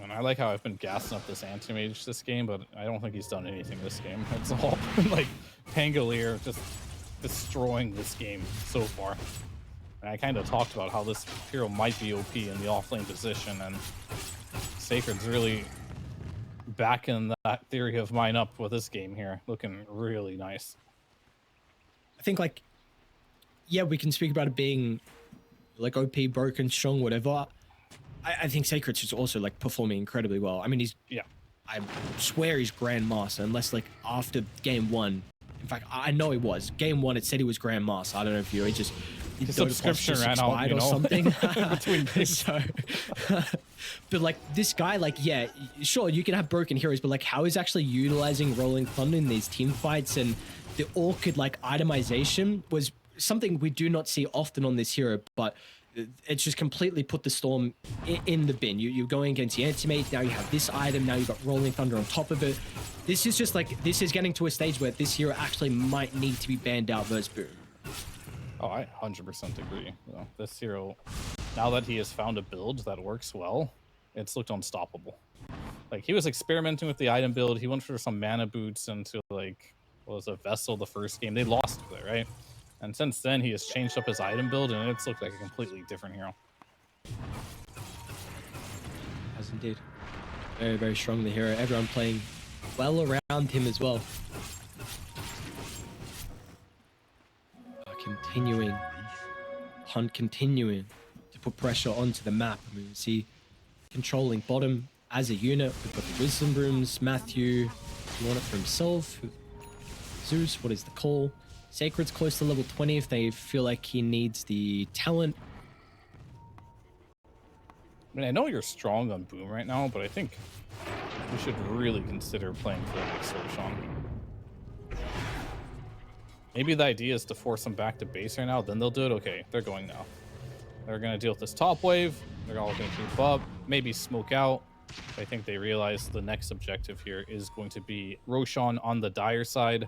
I like how I've been gassing up this anti-mage this game, but I don't think he's done anything this game. It's all like Pangolier just destroying this game so far. And I kind of talked about how this hero might be OP in the offlane position, and Sacred's really backing that theory of mine up with this game here. Looking really nice. I think, like, yeah, we can speak about it being like OP, broken, strong, whatever. I think Sacred's just also like performing incredibly well. I mean, he's, Yeah. I swear he's Grandmaster, unless like after game one. In fact, I know he was. Game one, it said he was Grandmaster. I don't know if he just his subscription ran out, you know, or something. between things. So, but like this guy, like, yeah, sure, you can have broken heroes, but like how he's actually utilizing Rolling Thunder in these team fights and the Orchid like itemization was something we do not see often on this hero, but it's just completely put the Storm in the bin. You're going against the anti-mage, now you have this item, now you've got Rolling Thunder on top of it. This is just like, this is getting to a stage where this hero actually might need to be banned out versus Boom. Oh, I 100% agree. You know, this hero, now that he has found a build that works well, it's looked unstoppable. Like, he was experimenting with the item build, he went for some mana boots into like, what was a Vessel the first game, they lost with it, right? And since then, he has changed up his item build, and it's looked like a completely different hero. As indeed. Very, very strong, the hero. Everyone playing well around him as well. Continuing. Hunt continuing to put pressure onto the map. I mean, we see controlling bottom as a unit. We've got the Wisdom Rooms, Matthew, you want it for himself. Zeus, what is the call? Sacred's close to level 20 if they feel like he needs the talent. I mean, I know you're strong on Boom right now, but I think we should really consider playing for the next Roshan. Maybe the idea is to force them back to base right now, then they'll do it. Okay, they're going now. They're going to deal with this top wave. They're all going to keep up, maybe smoke out. I think they realize the next objective here is going to be Roshan on the Dire side.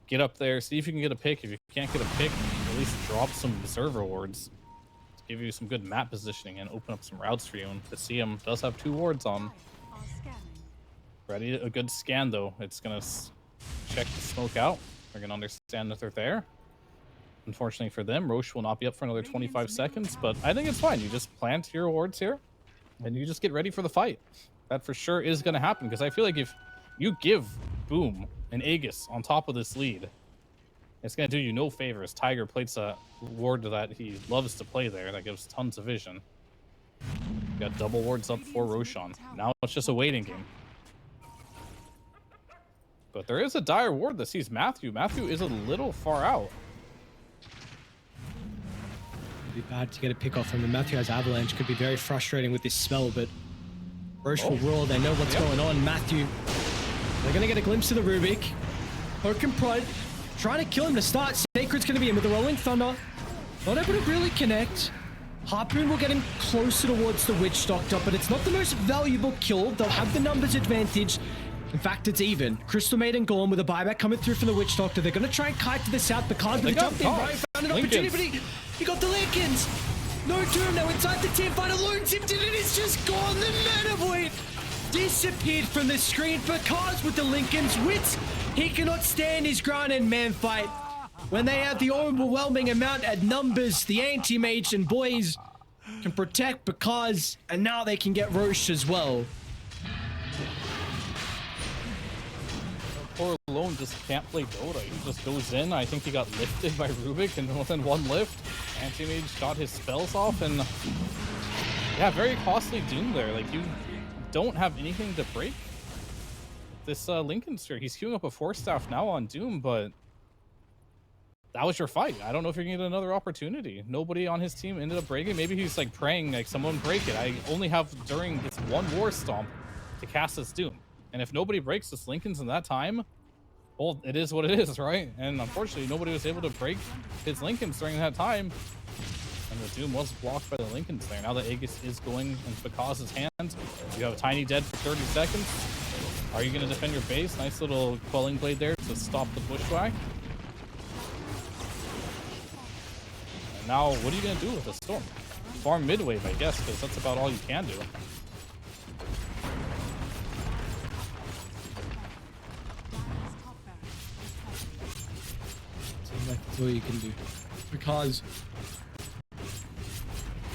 Get up there, see if you can get a pick. If you can't get a pick, at least drop some Berserker wards to give you some good map positioning and open up some routes for you. And the CM does have 2 wards on. Ready, a good scan though. It's gonna check the smoke out. They're gonna understand that they're there. Unfortunately for them, Roche will not be up for another 25 seconds, but I think it's fine. You just plant your wards here, and you just get ready for the fight. That for sure is gonna happen, because I feel like if you give Boom an Aegis on top of this lead, it's going to do you no favors. Tiger plates a ward that he loves to play there that gives tons of vision. Got double wards up for Roshan. Now it's just a waiting game. But there is a dire ward that sees Matthew. Matthew is a little far out. It'd be bad to get a pick off him. And Matthew has Avalanche. Could be very frustrating with this spell, but Roche will roar. They know what's going on. Matthew, they're going to get a glimpse of the Rubik. Poke and prod. Trying to kill him to start. Sacred's going to be in with the Rolling Thunder. Not able to really connect. Harpoon will get him closer towards the Witch Doctor, but it's not the most valuable kill. They'll have the numbers advantage. In fact, it's even. Crystal Maiden gone with a buyback coming through from the Witch Doctor. They're going to try and kite to the south, but can't really jump in. Right, found an opportunity, but he got the Lincolns. No Doom now inside the team fight. Alone tipped it, and it's just gone. The Mana Void disappeared from the screen. Because with the Lincolns, Wits, he cannot stand his ground in man fight. When they have the overwhelming amount at numbers, the anti-mage and boys can protect because, and now they can get Roche as well. Poor Lone just can't play Dota. He just goes in. I think he got lifted by Rubik, and within one lift, anti-mage got his spells off, and yeah, very costly Doom there. Like, you don't have anything to break this Lincoln Sphere. He's queuing up a 4-staff now on Doom, but that was your fight. I don't know if you're gonna get another opportunity. Nobody on his team ended up breaking. Maybe he's like praying, like, someone break it. I only have during this one War Stomp to cast this Doom. And if nobody breaks this Lincolns in that time, well, it is what it is, right? And unfortunately, nobody was able to break his Lincolns during that time. And the Doom was blocked by the Lincolns there. Now the Aegis is going into Bakaz's hands. You have a Tiny dead for 30 seconds. Are you going to defend your base? Nice little Quelling Blade there to stop the Bushwhack. And now, what are you going to do with the Storm? Farm mid-wave, I guess, because that's about all you can do. That's all you can do. Because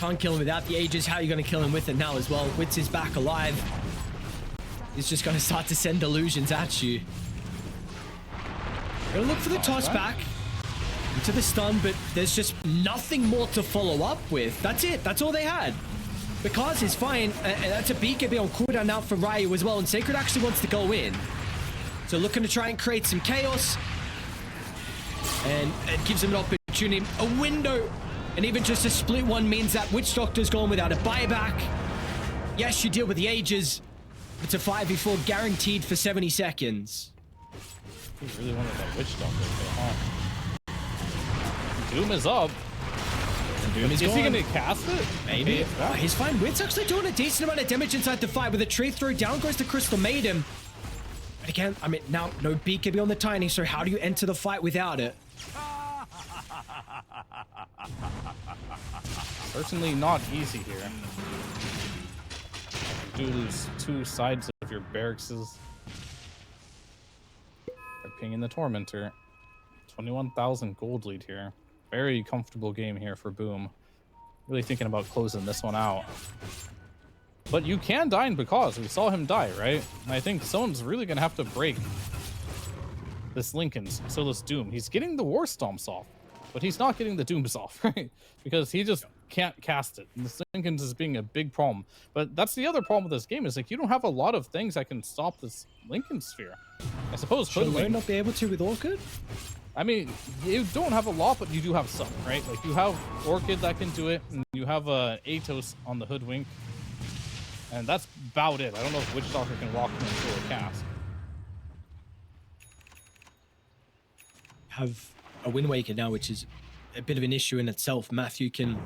can't kill him without the Aegis. How are you going to kill him with it now as well? Wits is back alive. He's just going to start to send illusions at you. Gonna look for the toss back into the stun, but there's just nothing more to follow up with. That's it. That's all they had. Because is fine, and that's a BKB on cooldown now for Ryu as well, and Sacred actually wants to go in. So looking to try and create some chaos. And it gives him an opportunity, a window, and even just a split one means that Witch Doctor's gone without a buyback. Yes, you deal with the Ages. It's a 5v4 guaranteed for 70 seconds. He really wanted that Witch Doctor to go on. Doom is up. And Doom is he gonna cast it? Maybe. Okay, Oh, he's fine. Wit's actually doing a decent amount of damage inside the fight with a tree throw. Down goes the Crystal Maiden. But again, I mean, now no BKB on the Tiny, so how do you enter the fight without it? Certainly not easy here. You do lose 2 sides of your barracks. They're pinging the Tormentor. 21,000 gold lead here. Very comfortable game here for Boom. Really thinking about closing this one out. But you can die in because we saw him die, right? And I think someone's really gonna have to break this Lincoln's, so this Doom. He's getting the War Stomps off, but he's not getting the Dooms off, right? Because he just can't cast it. And this Lincoln's is being a big problem. But that's the other problem with this game, is like you don't have a lot of things that can stop this Lincoln Sphere. I suppose Should Hoodwink not be able to with Orchid? I mean, you don't have a lot, but you do have some, right? Like, you have Orchid that can do it, and you have Atos on the Hoodwink, and that's about it. I don't know if Witch Doctor can lock him into a cast. Have a Wind Waker now, which is a bit of an issue in itself. Matthew can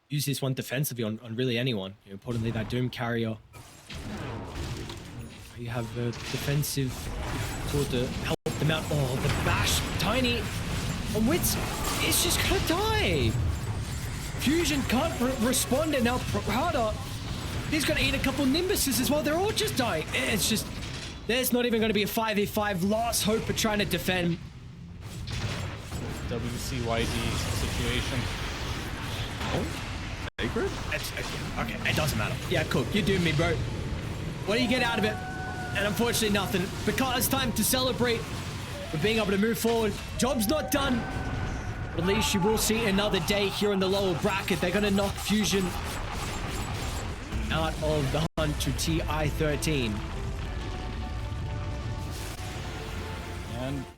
use this one defensively on really anyone. You know, importantly, that Doom carrier. You have a defensive sword to help them out. Oh, the bash, Tiny on Wits. It's just gonna die. Fusion can't respond, and now Prada, he's gonna eat a couple Nimbuses as well. They're all just dying. It's just, there's not even gonna be a 5v5. Last hope of trying to defend. WCYD situation. Oh, Sacred? Okay, it doesn't matter. Yeah, cool. You do me, bro. What do you get out of it? And unfortunately, nothing. Because it's time to celebrate for being able to move forward. Job's not done. But at least you will see another day here in the lower bracket. They're going to knock Fusion out of the hunt to TI13. And